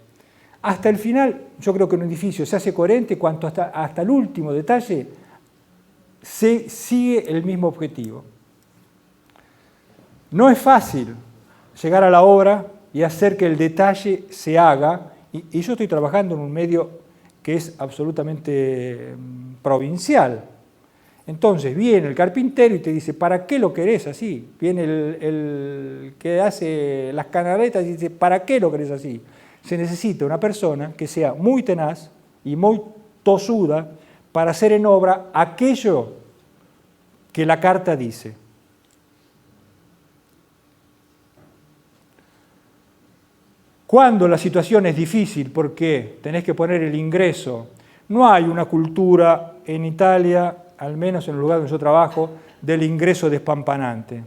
Hasta el final, yo creo que un edificio se hace coherente cuando hasta el último detalle se sigue el mismo objetivo. No es fácil llegar a la obra y hacer que el detalle se haga, y yo estoy trabajando en un medio que es absolutamente provincial. Entonces viene el carpintero y te dice: ¿para qué lo querés así? Viene el que hace las canaletas y dice: ¿para qué lo querés así? Se necesita una persona que sea muy tenaz y muy tosuda para hacer en obra aquello que la carta dice. Cuando la situación es difícil porque tenés que poner el ingreso, no hay una cultura en Italia, al menos en el lugar donde yo trabajo, del ingreso despampanante.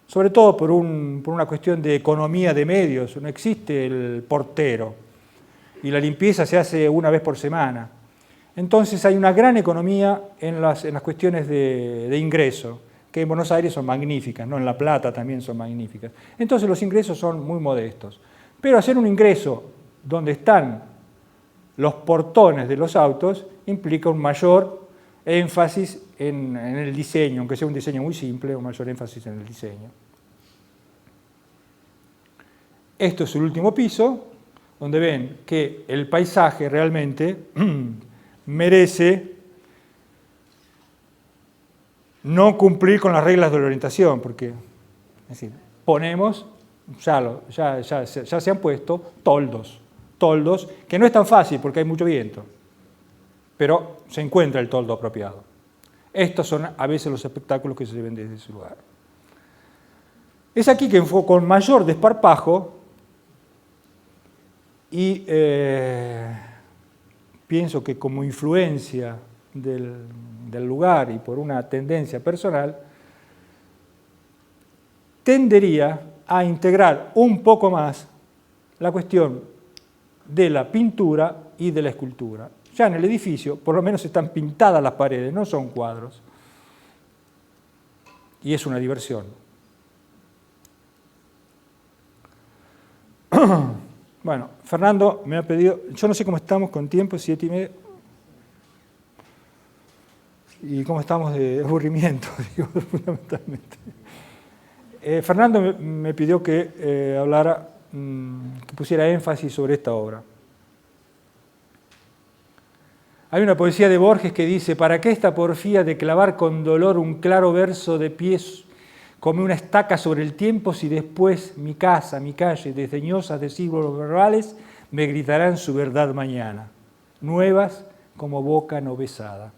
Sobre todo por una cuestión de economía de medios, no existe el portero y la limpieza se hace una vez por semana. Entonces hay una gran economía en las cuestiones de ingreso, que en Buenos Aires son magníficas, ¿no? En La Plata también son magníficas. Entonces los ingresos son muy modestos. Pero hacer un ingreso donde están los portones de los autos implica un mayor énfasis en el diseño, aunque sea un diseño muy simple, un mayor énfasis en el diseño. Esto es el último piso, donde ven que el paisaje realmente merece no cumplir con las reglas de la orientación, porque es decir, ponemos, ya se han puesto toldos, que no es tan fácil porque hay mucho viento, pero se encuentra el toldo apropiado. Estos son a veces los espectáculos que se ven desde ese lugar. Es aquí que con mayor desparpajo, y pienso que como influencia del lugar y por una tendencia personal, tendería a integrar un poco más la cuestión de la pintura y de la escultura. Ya en el edificio, por lo menos están pintadas las paredes, no son cuadros. Y es una diversión. Bueno, Fernando me ha pedido, yo no sé cómo estamos con tiempo, 7:30, y cómo estamos de aburrimiento, digo, fundamentalmente. Fernando me pidió que hablara, que pusiera énfasis sobre esta obra. Hay una poesía de Borges que dice: ¿para qué esta porfía de clavar con dolor un claro verso de pies como una estaca sobre el tiempo, si después mi casa, mi calle, desdeñosas de siglos verbales, me gritarán su verdad mañana, nuevas como boca no besada?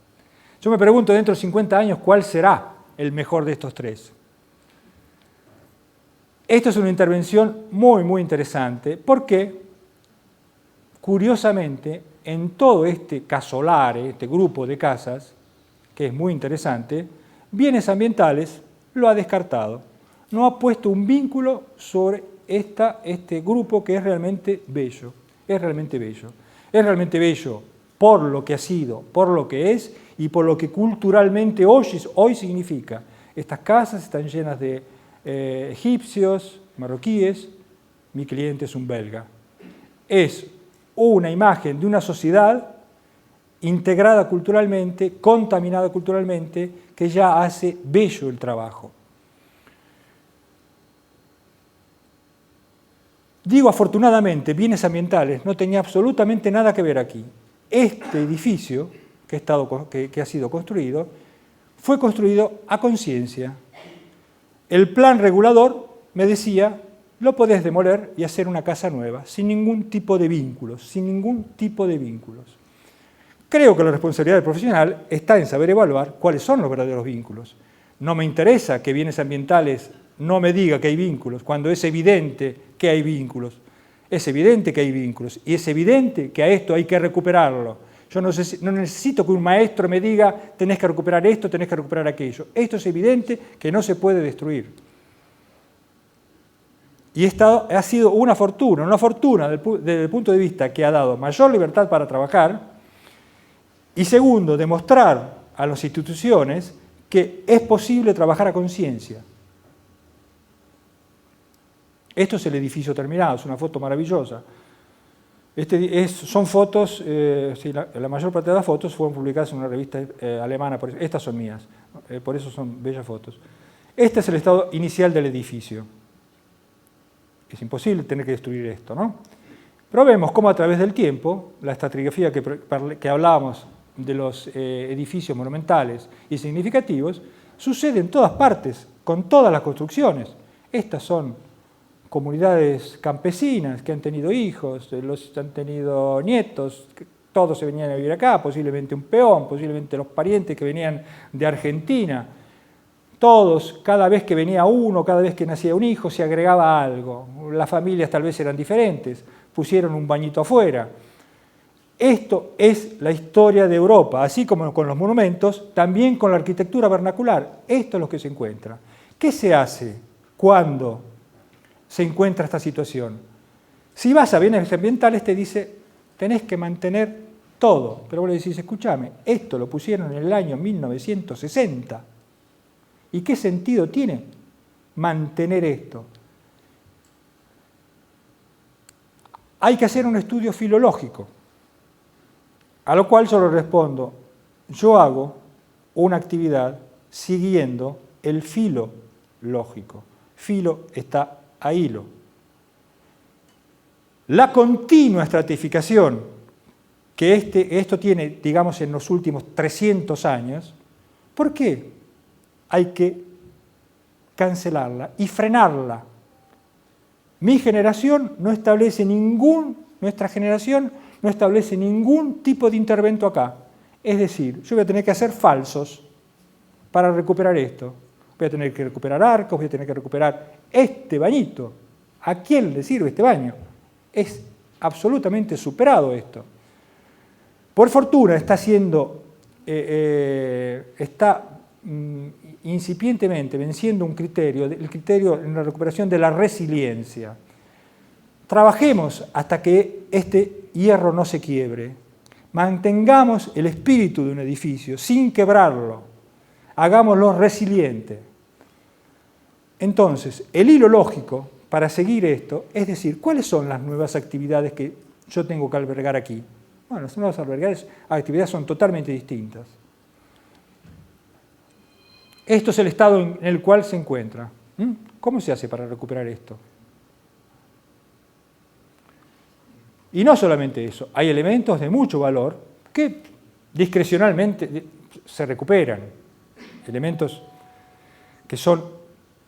Yo me pregunto, dentro de 50 años, ¿cuál será el mejor de estos tres? Esto es una intervención muy, muy interesante, porque, curiosamente, en todo este casolare, este grupo de casas, que es muy interesante, Bienes Ambientales lo ha descartado. No ha puesto un vínculo sobre este grupo que es realmente bello. Es realmente bello. Es realmente bello por lo que ha sido, por lo que es y por lo que culturalmente hoy significa. Estas casas están llenas de egipcios, marroquíes. Mi cliente es un belga. Es una imagen de una sociedad integrada culturalmente, contaminada culturalmente, que ya hace bello el trabajo. Digo afortunadamente, bienes ambientales no tenía absolutamente nada que ver aquí. Este edificio que ha sido construido fue construido a conciencia. El plan regulador me decía, lo podés demoler y hacer una casa nueva, sin ningún tipo de vínculos, sin ningún tipo de vínculos. Creo que la responsabilidad del profesional está en saber evaluar cuáles son los verdaderos vínculos. No me interesa que bienes ambientales no me diga que hay vínculos, cuando es evidente que hay vínculos. Es evidente que hay vínculos y es evidente que a esto hay que recuperarlo. Yo no necesito que un maestro me diga tenés que recuperar esto, tenés que recuperar aquello. Esto es evidente que no se puede destruir. Y esta ha sido una fortuna desde el punto de vista que ha dado mayor libertad para trabajar y segundo, demostrar a las instituciones que es posible trabajar a conciencia. Esto es el edificio terminado, es una foto maravillosa. Son fotos, la mayor parte de las fotos fueron publicadas en una revista alemana, estas son mías, por eso son bellas fotos. Este es el estado inicial del edificio. Es imposible tener que destruir esto, ¿no? Pero vemos cómo a través del tiempo, la estratigrafía que hablábamos de los edificios monumentales y significativos, sucede en todas partes, con todas las construcciones. Estas son comunidades campesinas que han tenido hijos, han tenido nietos, todos se venían a vivir acá, posiblemente un peón, posiblemente los parientes que venían de Argentina. Todos, cada vez que venía uno, cada vez que nacía un hijo, se agregaba algo. Las familias tal vez eran diferentes, pusieron un bañito afuera. Esto es la historia de Europa, así como con los monumentos, también con la arquitectura vernacular. Esto es lo que se encuentra. ¿Qué se hace cuando se encuentra esta situación? Si vas a bienes ambientales te dice, tenés que mantener todo. Pero vos le decís, escúchame, esto lo pusieron en el año 1960. ¿Y qué sentido tiene mantener esto? Hay que hacer un estudio filológico, a lo cual yo le respondo, yo hago una actividad siguiendo el filo lógico. Filo está a hilo. La continua estratificación que esto tiene, digamos, en los últimos 300 años, ¿por qué? Hay que cancelarla y frenarla. Nuestra generación no establece ningún tipo de intervento acá. Es decir, yo voy a tener que hacer falsos para recuperar esto. Voy a tener que recuperar arcos, voy a tener que recuperar este bañito. ¿A quién le sirve este baño? Es absolutamente superado esto. Por fortuna está incipientemente venciendo el criterio en la recuperación de la resiliencia. Trabajemos hasta que este hierro no se quiebre. Mantengamos el espíritu de un edificio sin quebrarlo. Hagámoslo resiliente. Entonces, el hilo lógico para seguir esto, es decir, ¿cuáles son las nuevas actividades que yo tengo que albergar aquí? Bueno, las nuevas actividades son totalmente distintas. Esto es el estado en el cual se encuentra. ¿Cómo se hace para recuperar esto? Y no solamente eso, hay elementos de mucho valor que discrecionalmente se recuperan. Elementos que son...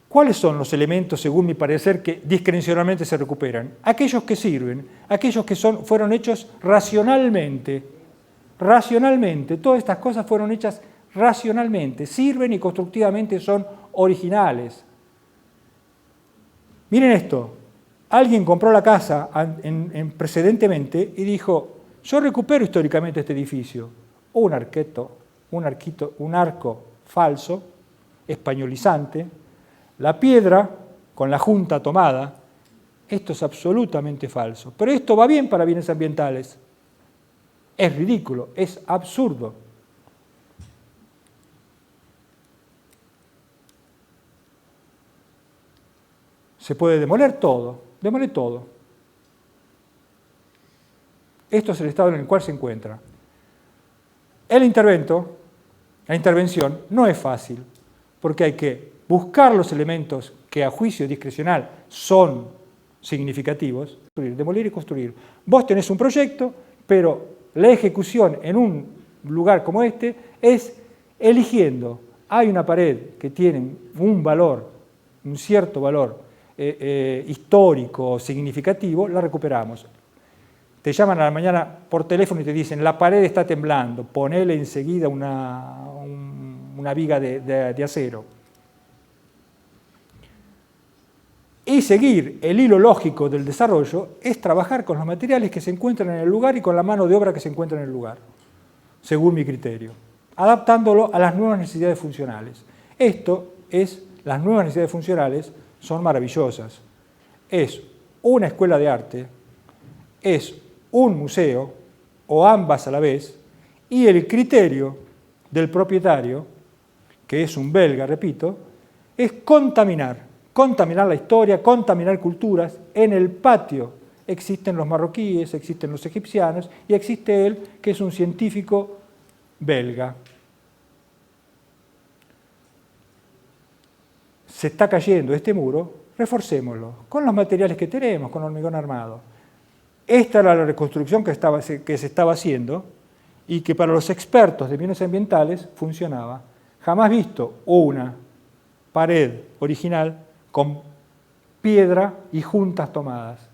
¿Cuáles son los elementos, según mi parecer, que discrecionalmente se recuperan? Aquellos que sirven, aquellos que fueron hechos racionalmente. Racionalmente, todas estas cosas fueron hechas racionalmente, sirven y constructivamente son originales. Miren esto, alguien compró la casa precedentemente y dijo, yo recupero históricamente este edificio. Un arco falso, españolizante, la piedra con la junta tomada. Esto es absolutamente falso. Pero esto va bien para bienes ambientales. Es ridículo, es absurdo. Se puede demoler todo, demole todo. Esto es el estado en el cual se encuentra. La intervención no es fácil, porque hay que buscar los elementos que a juicio discrecional son significativos, demoler y construir. Vos tenés un proyecto, pero la ejecución en un lugar como este es eligiendo. Hay una pared que tiene un valor, un cierto valor histórico, significativo, la recuperamos. Te llaman a la mañana por teléfono y te dicen, la pared está temblando, ponele enseguida una viga de acero. Y seguir el hilo lógico del desarrollo es trabajar con los materiales que se encuentran en el lugar y con la mano de obra que se encuentra en el lugar, según mi criterio, adaptándolo a las nuevas necesidades funcionales. Las nuevas necesidades funcionales son maravillosas. Es una escuela de arte, es un museo, o ambas a la vez, y el criterio del propietario, que es un belga, repito, es contaminar la historia, contaminar culturas. En el patio existen los marroquíes, existen los egipcianos y existe él, que es un científico belga. Se está cayendo este muro, reforcémoslo con los materiales que tenemos, con hormigón armado. Esta era la reconstrucción que se estaba haciendo y que para los expertos de bienes ambientales funcionaba. Jamás visto una pared original con piedra y juntas tomadas.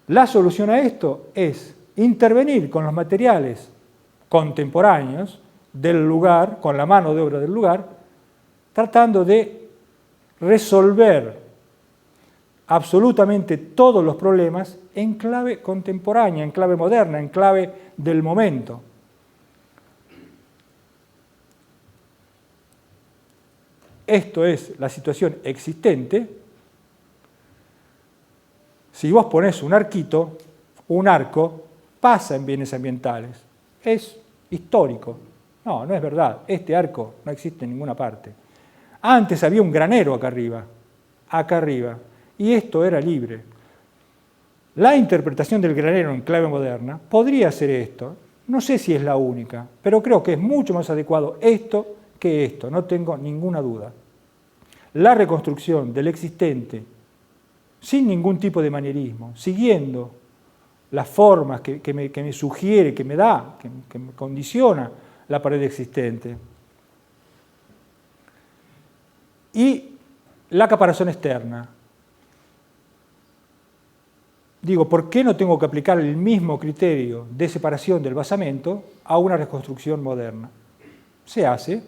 La solución a esto es intervenir con los materiales contemporáneos del lugar, con la mano de obra del lugar, tratando de resolver absolutamente todos los problemas en clave contemporánea, en clave moderna, en clave del momento. Esto es la situación existente. Si vos ponés un arquito, un arco, pasa en bienes ambientales. Es histórico. No, no es verdad. Este arco no existe en ninguna parte. Antes había un granero acá arriba, y esto era libre. La interpretación del granero en clave moderna podría ser esto. No sé si es la única, pero creo que es mucho más adecuado esto que esto, no tengo ninguna duda. La reconstrucción del existente, sin ningún tipo de manierismo, siguiendo las formas que me sugiere, que me da, que me condiciona la pared existente. Y la caparazón externa. Digo, ¿por qué no tengo que aplicar el mismo criterio de separación del basamento a una reconstrucción moderna? Se hace,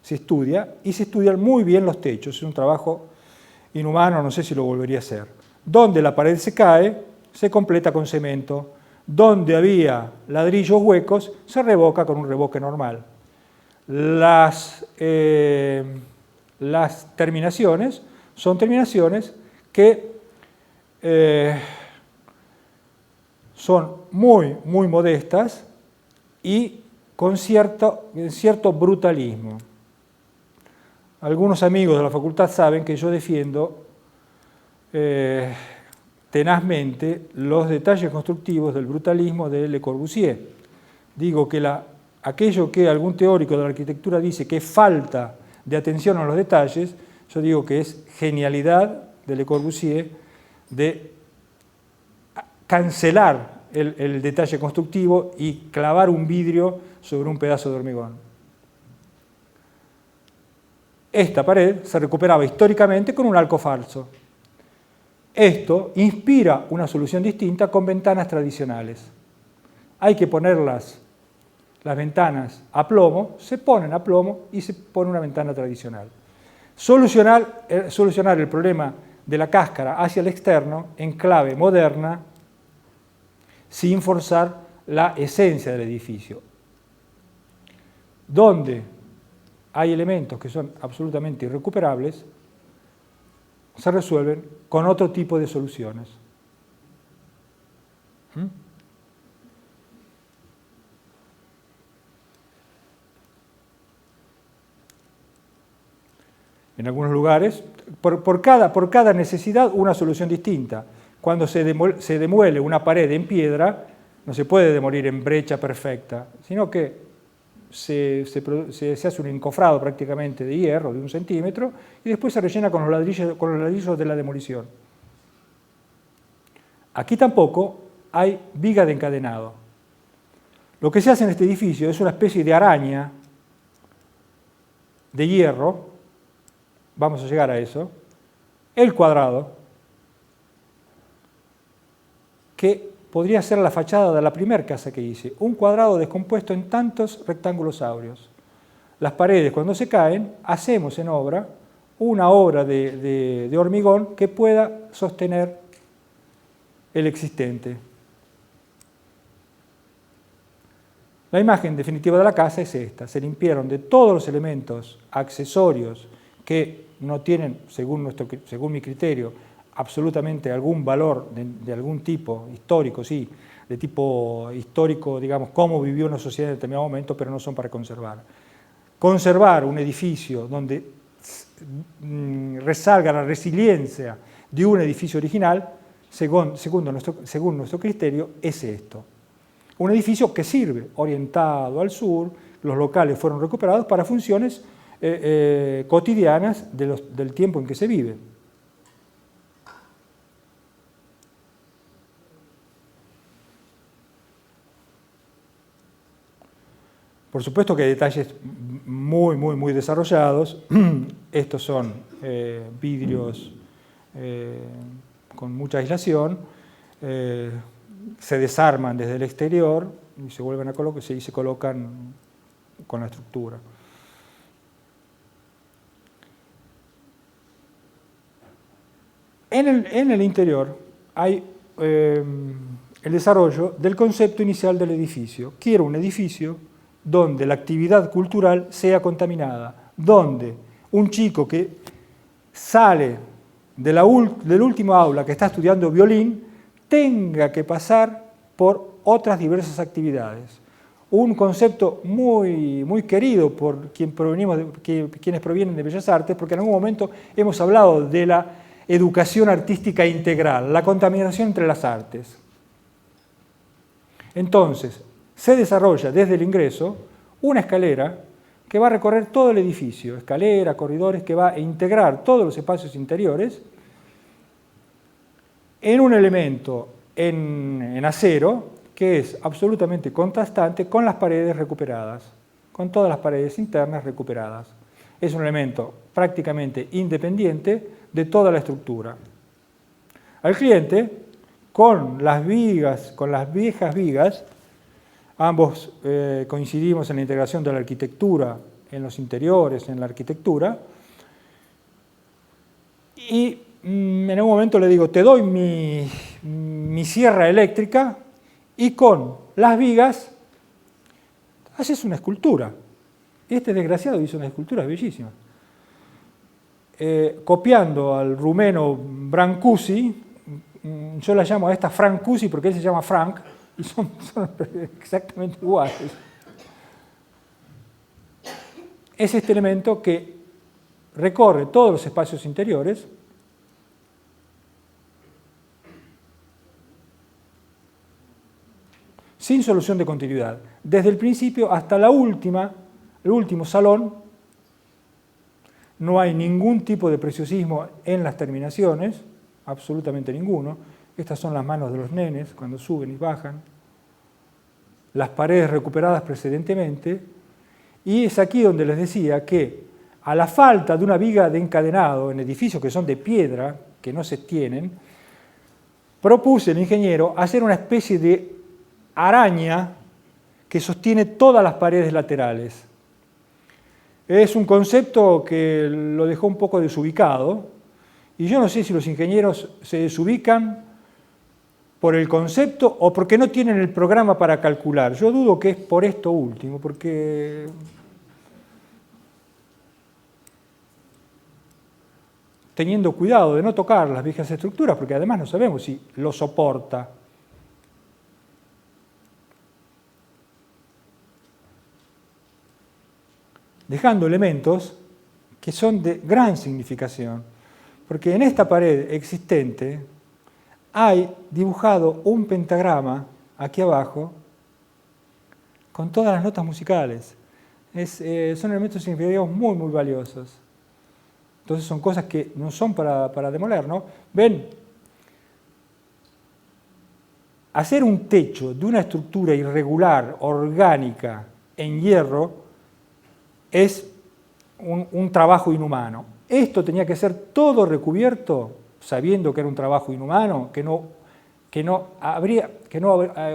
se estudia, y se estudian muy bien los techos. Es un trabajo inhumano, no sé si lo volvería a hacer. Donde la pared se cae, se completa con cemento. Donde había ladrillos huecos, se revoca con un revoque normal. Las terminaciones son terminaciones que son muy modestas y con cierto brutalismo. Algunos amigos de la facultad saben que yo defiendo tenazmente los detalles constructivos del brutalismo de Le Corbusier. Digo que aquello que algún teórico de la arquitectura dice que es falta de atención a los detalles, yo digo que es genialidad de Le Corbusier de cancelar el detalle constructivo y clavar un vidrio sobre un pedazo de hormigón. Esta pared se recuperaba históricamente con un arco falso. Esto inspira una solución distinta con ventanas tradicionales. Hay que poner las ventanas a plomo, se ponen a plomo y se pone una ventana tradicional. Solucionar el problema de la cáscara hacia el externo en clave moderna, sin forzar la esencia del edificio. Donde hay elementos que son absolutamente irrecuperables, se resuelven con otro tipo de soluciones. En algunos lugares, por cada necesidad, una solución distinta. Cuando se demuele una pared en piedra, no se puede demoler en brecha perfecta, sino que se hace un encofrado prácticamente de hierro de 1 centímetro y después se rellena con los ladrillos de la demolición. Aquí tampoco hay viga de encadenado. Lo que se hace en este edificio es una especie de araña de hierro, vamos a llegar a eso, el cuadrado, que podría ser la fachada de la primera casa que hice, un cuadrado descompuesto en tantos rectángulos áureos. Las paredes, cuando se caen, hacemos en obra una obra de hormigón que pueda sostener el existente. La imagen definitiva de la casa es esta. Se limpiaron de todos los elementos accesorios que no tienen, según mi criterio, absolutamente algún valor de algún tipo histórico, sí, de tipo histórico, digamos, cómo vivió una sociedad en determinado momento, pero no son para conservar. Conservar un edificio donde resalga la resiliencia de un edificio original, según nuestro criterio, es esto. Un edificio que sirve, orientado al sur, los locales fueron recuperados para funciones cotidianas del tiempo en que se vive. Por supuesto que hay detalles muy desarrollados. Estos son vidrios con mucha aislación. Se desarman desde el exterior y se vuelven a colocar y se colocan con la estructura. En el interior hay el desarrollo del concepto inicial del edificio. Quiero un edificio donde la actividad cultural sea contaminada, donde un chico que sale del último aula que está estudiando violín tenga que pasar por otras diversas actividades. Un concepto muy querido por quienes provienen de Bellas Artes, porque en algún momento hemos hablado de la educación artística integral, la contaminación entre las artes. Entonces, se desarrolla desde el ingreso una escalera que va a recorrer todo el edificio, escalera, corredores, que va a integrar todos los espacios interiores en un elemento en acero que es absolutamente contrastante con las paredes recuperadas, con todas las paredes internas recuperadas. Es un elemento prácticamente independiente de toda la estructura. Al cliente, con las viejas vigas, ambos coincidimos en la integración de la arquitectura en los interiores, en la arquitectura, y en un momento le digo, te doy mi sierra eléctrica y con las vigas haces una escultura. Este desgraciado hizo una escultura bellísima. Copiando al rumeno Brancusi, yo la llamo a esta Francusi porque él se llama Frank, y son exactamente iguales. Es este elemento que recorre todos los espacios interiores sin solución de continuidad, desde el principio hasta el último salón. No hay ningún tipo de preciosismo en las terminaciones, absolutamente ninguno. Estas son las manos de los nenes cuando suben y bajan, las paredes recuperadas precedentemente, y es aquí donde les decía que a la falta de una viga de encadenado en edificios que son de piedra, que no se tienen, propuse el ingeniero hacer una especie de araña que sostiene todas las paredes laterales. Es un concepto que lo dejó un poco desubicado, y yo no sé si los ingenieros se desubican por el concepto o porque no tienen el programa para calcular. Yo dudo que es por esto último, porque teniendo cuidado de no tocar las viejas estructuras, porque además no sabemos si lo soporta. Dejando elementos que son de gran significación, porque en esta pared existente hay dibujado un pentagrama aquí abajo con todas las notas musicales. Son elementos significativos muy valiosos. Entonces son cosas que no son para demoler, ¿no? Ven, hacer un techo de una estructura irregular, orgánica, en hierro, es un trabajo inhumano. Esto tenía que ser todo recubierto, sabiendo que era un trabajo inhumano, que no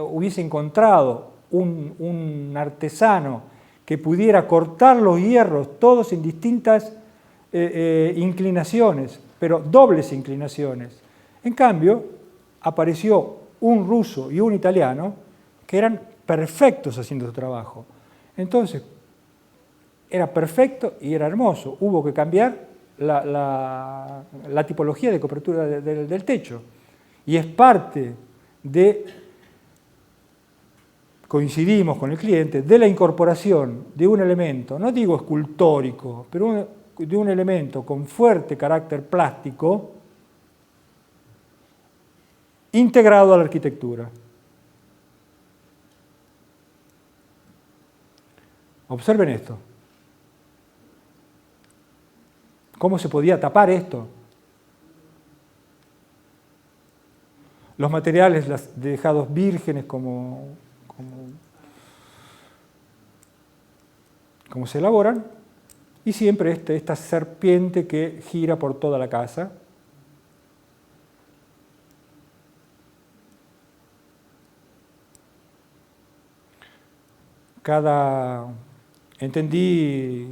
hubiese encontrado un artesano que pudiera cortar los hierros, todos en distintas inclinaciones, pero dobles inclinaciones. En cambio, apareció un ruso y un italiano que eran perfectos haciendo su trabajo. Entonces, era perfecto y era hermoso. Hubo que cambiar la tipología de cobertura del techo. Y es parte de, coincidimos con el cliente, de la incorporación de un elemento, no digo escultórico, pero de un elemento con fuerte carácter plástico, integrado a la arquitectura. Observen esto. ¿Cómo se podía tapar esto? Los materiales dejados vírgenes como se elaboran, y siempre esta serpiente que gira por toda la casa. Entendí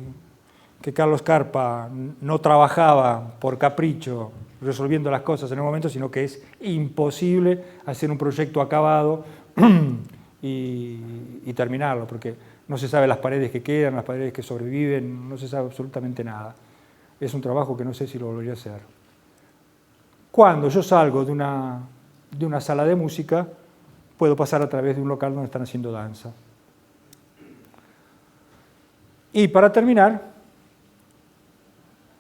que Carlos Carpa no trabajaba por capricho resolviendo las cosas en el momento, sino que es imposible hacer un proyecto acabado y terminarlo, porque no se sabe las paredes que quedan, las paredes que sobreviven, no se sabe absolutamente nada. Es un trabajo que no sé si lo volvería a hacer. Cuando yo salgo de una sala de música, puedo pasar a través de un local donde están haciendo danza. Y para terminar,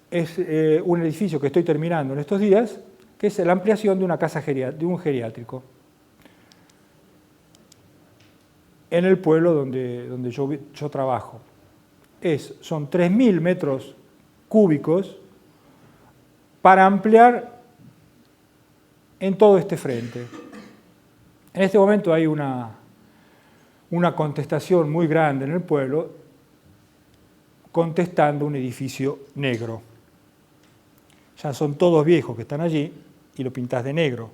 es un edificio que estoy terminando en estos días, que es la ampliación de una casa de un geriátrico. En el pueblo donde yo trabajo. Son 3.000 metros cúbicos para ampliar en todo este frente. En este momento hay una contestación muy grande en el pueblo contestando un edificio negro. Ya son todos viejos que están allí y lo pintás de negro.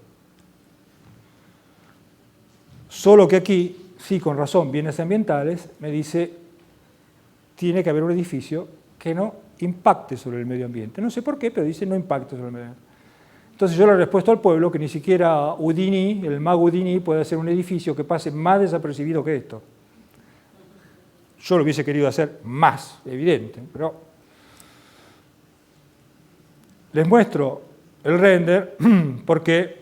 Solo que aquí, sí, con razón, bienes ambientales, me dice, tiene que haber un edificio que no impacte sobre el medio ambiente. No sé por qué, pero dice no impacte sobre el medio ambiente. Entonces yo le he respuesto al pueblo que ni siquiera Houdini, el mago Houdini, puede hacer un edificio que pase más desapercibido que esto. Yo lo hubiese querido hacer más evidente, pero les muestro el render porque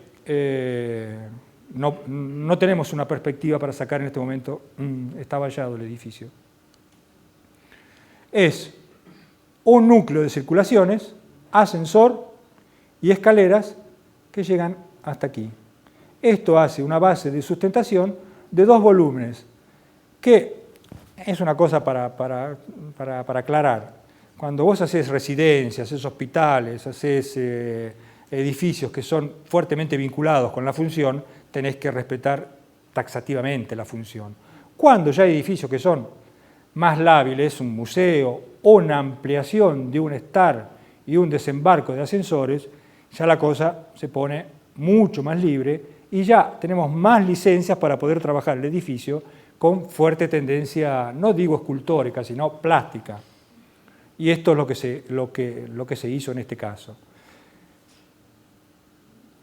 no tenemos una perspectiva para sacar en este momento, está vallado el edificio. Es un núcleo de circulaciones, ascensor y escaleras que llegan hasta aquí. Esto hace una base de sustentación de 2 volúmenes, que es una cosa para aclarar. Cuando vos haces residencias, haces hospitales, haces edificios que son fuertemente vinculados con la función, tenés que respetar taxativamente la función. Cuando ya hay edificios que son más lábiles, un museo o una ampliación de un estar y un desembarco de ascensores, ya la cosa se pone mucho más libre y ya tenemos más licencias para poder trabajar el edificio con fuerte tendencia, no digo escultórica, sino plástica. Y esto es lo que se hizo en este caso.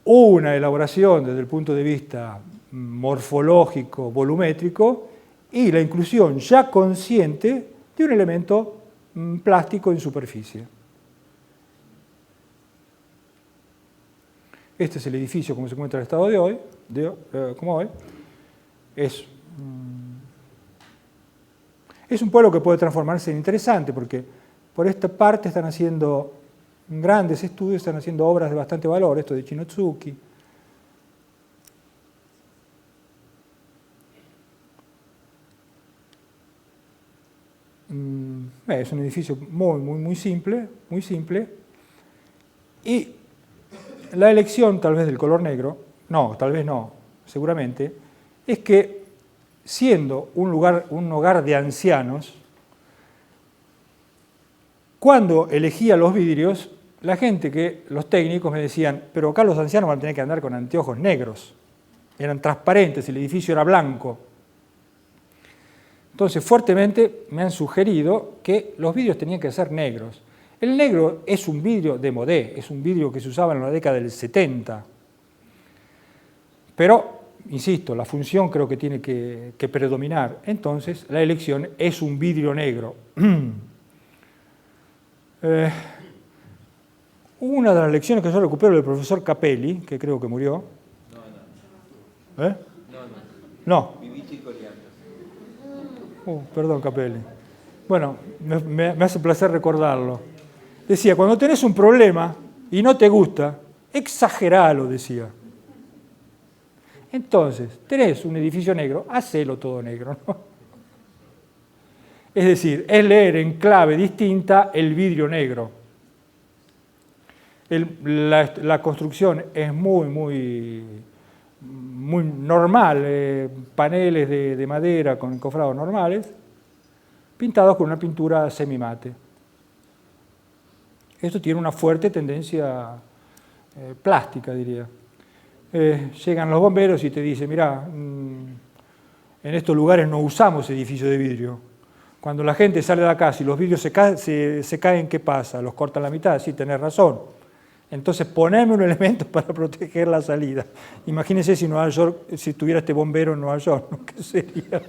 Una elaboración desde el punto de vista morfológico, volumétrico, y la inclusión ya consciente de un elemento plástico en superficie. Este es el edificio como se encuentra en el estado de hoy, como hoy. Es un pueblo que puede transformarse en interesante porque por esta parte están haciendo grandes estudios, están haciendo obras de bastante valor, esto de Chinotsuki. Es un edificio muy simple, y la elección tal vez del color negro, no, tal vez no, seguramente, es que, siendo un hogar de ancianos, cuando elegía los vidrios, los técnicos me decían, pero acá los ancianos van a tener que andar con anteojos negros. Eran transparentes, el edificio era blanco. Entonces, fuertemente me han sugerido que los vidrios tenían que ser negros. El negro es un vidrio de modé, es un vidrio que se usaba en la década del 70. Pero, insisto, la función creo que tiene que predominar. Entonces, la elección es un vidrio negro. Una de las lecciones que yo recupero del profesor Capelli, que creo que murió. ¿Eh? No. Perdón, Capelli. Bueno, me hace placer recordarlo. Decía, cuando tenés un problema y no te gusta, exageralo, decía. Entonces, tenés un edificio negro, hacelo todo negro, ¿no? Es decir, es leer en clave distinta el vidrio negro. La construcción es muy normal, paneles de madera con encofrados normales, pintados con una pintura semimate. Esto tiene una fuerte tendencia plástica, diría. Llegan los bomberos y te dicen, mirá, en estos lugares no usamos edificios de vidrio. Cuando la gente sale de acá, si los vidrios se caen, ¿qué pasa? ¿Los cortan la mitad? Sí, tenés razón. Entonces poneme un elemento para proteger la salida. Imagínense si Nueva York, si tuviera este bombero en Nueva York, ¿no? ¿Qué sería?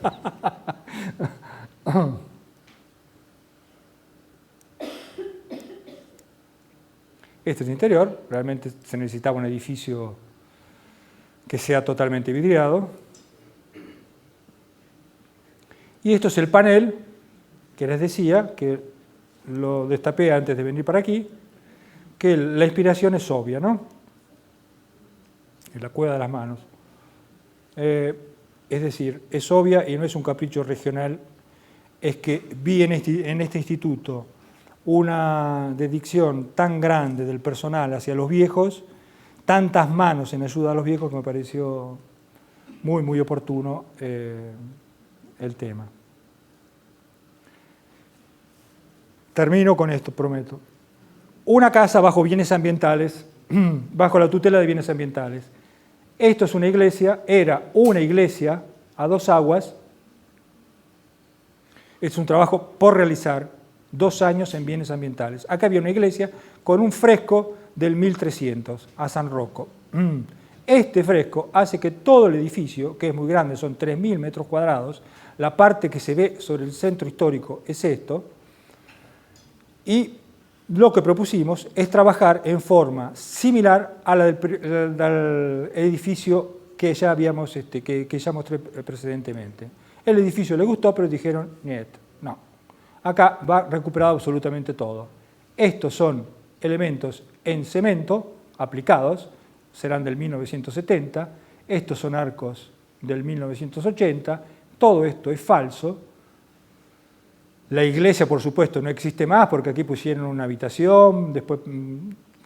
Este es el interior, realmente se necesitaba un edificio que sea totalmente vidriado. Y esto es el panel que les decía, que lo destapé antes de venir para aquí, que la inspiración es obvia, ¿no? En la cueva de las manos. Es decir, es obvia y no es un capricho regional, es que vi en este instituto una dedicación tan grande del personal hacia los viejos, tantas manos en ayuda a los viejos, que me pareció muy oportuno el tema. Termino con esto, prometo. Una casa bajo bienes ambientales, bajo la tutela de bienes ambientales. Esto es una iglesia, era una iglesia a dos aguas. Es un trabajo por realizar, 2 años en bienes ambientales. Acá había una iglesia con un fresco del 1300 a San Rocco. Este fresco hace que todo el edificio, que es muy grande, son 3.000 metros cuadrados, la parte que se ve sobre el centro histórico es esto, y lo que propusimos es trabajar en forma similar a la del edificio que ya que ya mostré precedentemente. El edificio le gustó, pero dijeron, niet, no. Acá va recuperado absolutamente todo. Estos son elementos en cemento aplicados, serán del 1970, estos son arcos del 1980, todo esto es falso. La iglesia, por supuesto, no existe más porque aquí pusieron una habitación, después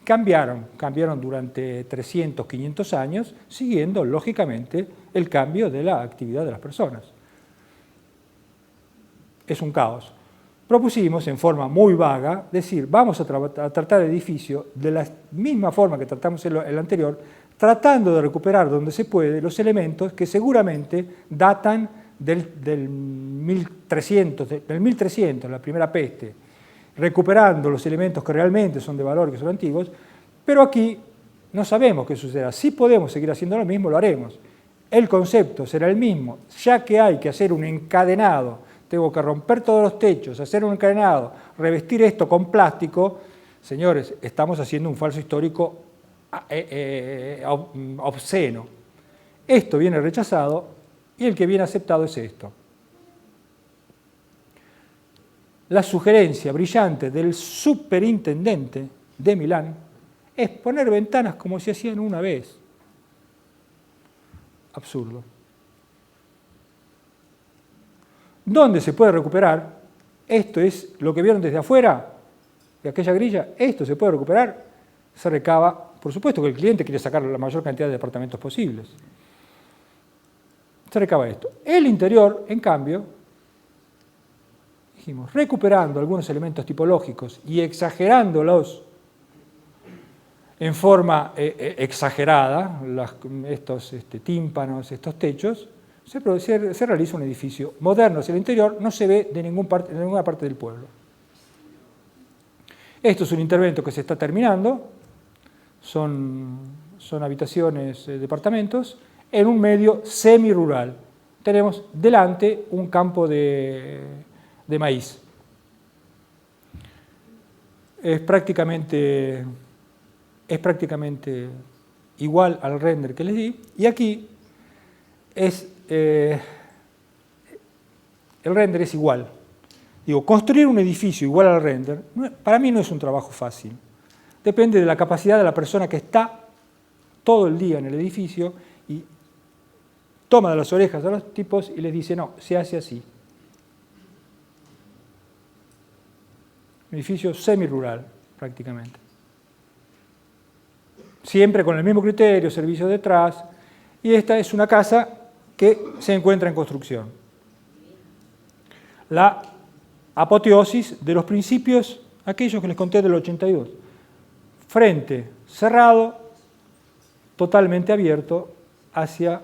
cambiaron durante 300, 500 años, siguiendo, lógicamente, el cambio de la actividad de las personas. Es un caos. Propusimos, en forma muy vaga, decir, vamos a tratar el edificio de la misma forma que tratamos el anterior, tratando de recuperar donde se puede los elementos que seguramente datan del 1300, la primera peste, recuperando los elementos que realmente son de valor, que son antiguos, pero aquí no sabemos qué sucederá. Si podemos seguir haciendo lo mismo, lo haremos. El concepto será el mismo, ya que hay que hacer un encadenado, tengo que romper todos los techos, hacer un encadenado, revestir esto con plástico, señores, estamos haciendo un falso histórico obsceno. Esto viene rechazado y el que viene aceptado es esto. La sugerencia brillante del superintendente de Milán es poner ventanas como se hacían una vez. Absurdo. ¿Dónde se puede recuperar? Esto es lo que vieron desde afuera, de aquella grilla, esto se puede recuperar, se recaba, por supuesto que el cliente quiere sacar la mayor cantidad de departamentos posibles. se recaba esto. El interior, en cambio, dijimos, recuperando algunos elementos tipológicos y exagerándolos en forma exagerada, estos tímpanos, estos techos, se realiza un edificio moderno hacia el interior, no se ve de ninguna parte del pueblo. Esto es un intervento que se está terminando, son habitaciones, departamentos, en un medio semi-rural. Tenemos delante un campo de maíz. Es prácticamente igual al render que les di, y aquí el render es igual. Digo, construir un edificio igual al render, para mí no es un trabajo fácil. Depende de la capacidad de la persona que está todo el día en el edificio y toma de las orejas a los tipos y les dice, no, se hace así. Un edificio semi-rural, prácticamente. Siempre con el mismo criterio, servicios detrás, y esta es una casa que se encuentra en construcción. La apoteosis de los principios, aquellos que les conté del 82. Frente cerrado, totalmente abierto hacia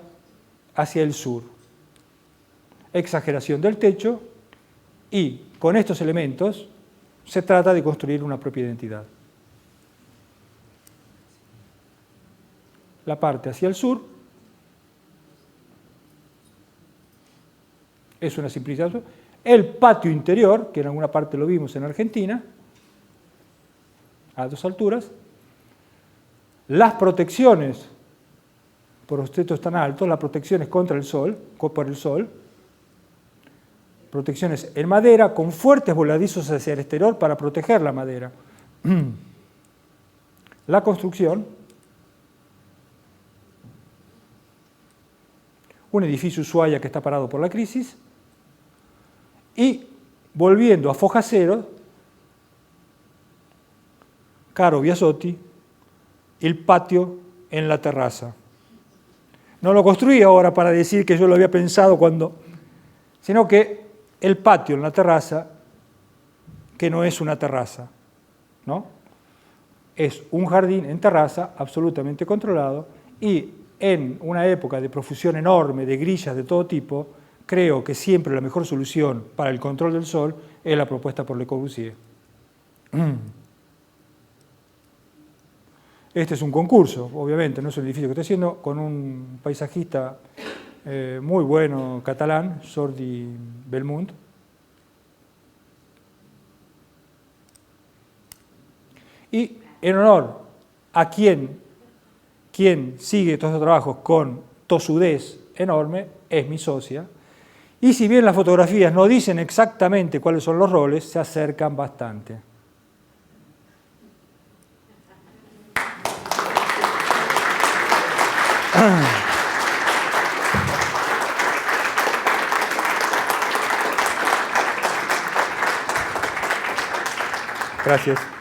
el sur. Exageración del techo y con estos elementos se trata de construir una propia identidad. La parte hacia el sur es una simplicidad. El patio interior, que en alguna parte lo vimos en Argentina, a 2 alturas. Las protecciones, por los techos tan altos, las protecciones contra el sol, por el sol, protecciones en madera con fuertes voladizos hacia el exterior para proteger la madera. La construcción, un edificio Ushuaia que está parado por la crisis, y volviendo a Foja Cero, Caro Biasotti, el patio en la terraza. No lo construí ahora para decir que yo lo había pensado sino que el patio en la terraza, que no es una terraza, ¿no? Es un jardín en terraza absolutamente controlado y en una época de profusión enorme de grillas de todo tipo, creo que siempre la mejor solución para el control del sol es la propuesta por Le Corbusier. Este es un concurso, obviamente, no es un edificio que estoy haciendo, con un paisajista muy bueno catalán, Jordi Belmunt. Y en honor a quien sigue todos estos trabajos con tosudez enorme, es mi socia. Y si bien las fotografías no dicen exactamente cuáles son los roles, se acercan bastante. Gracias.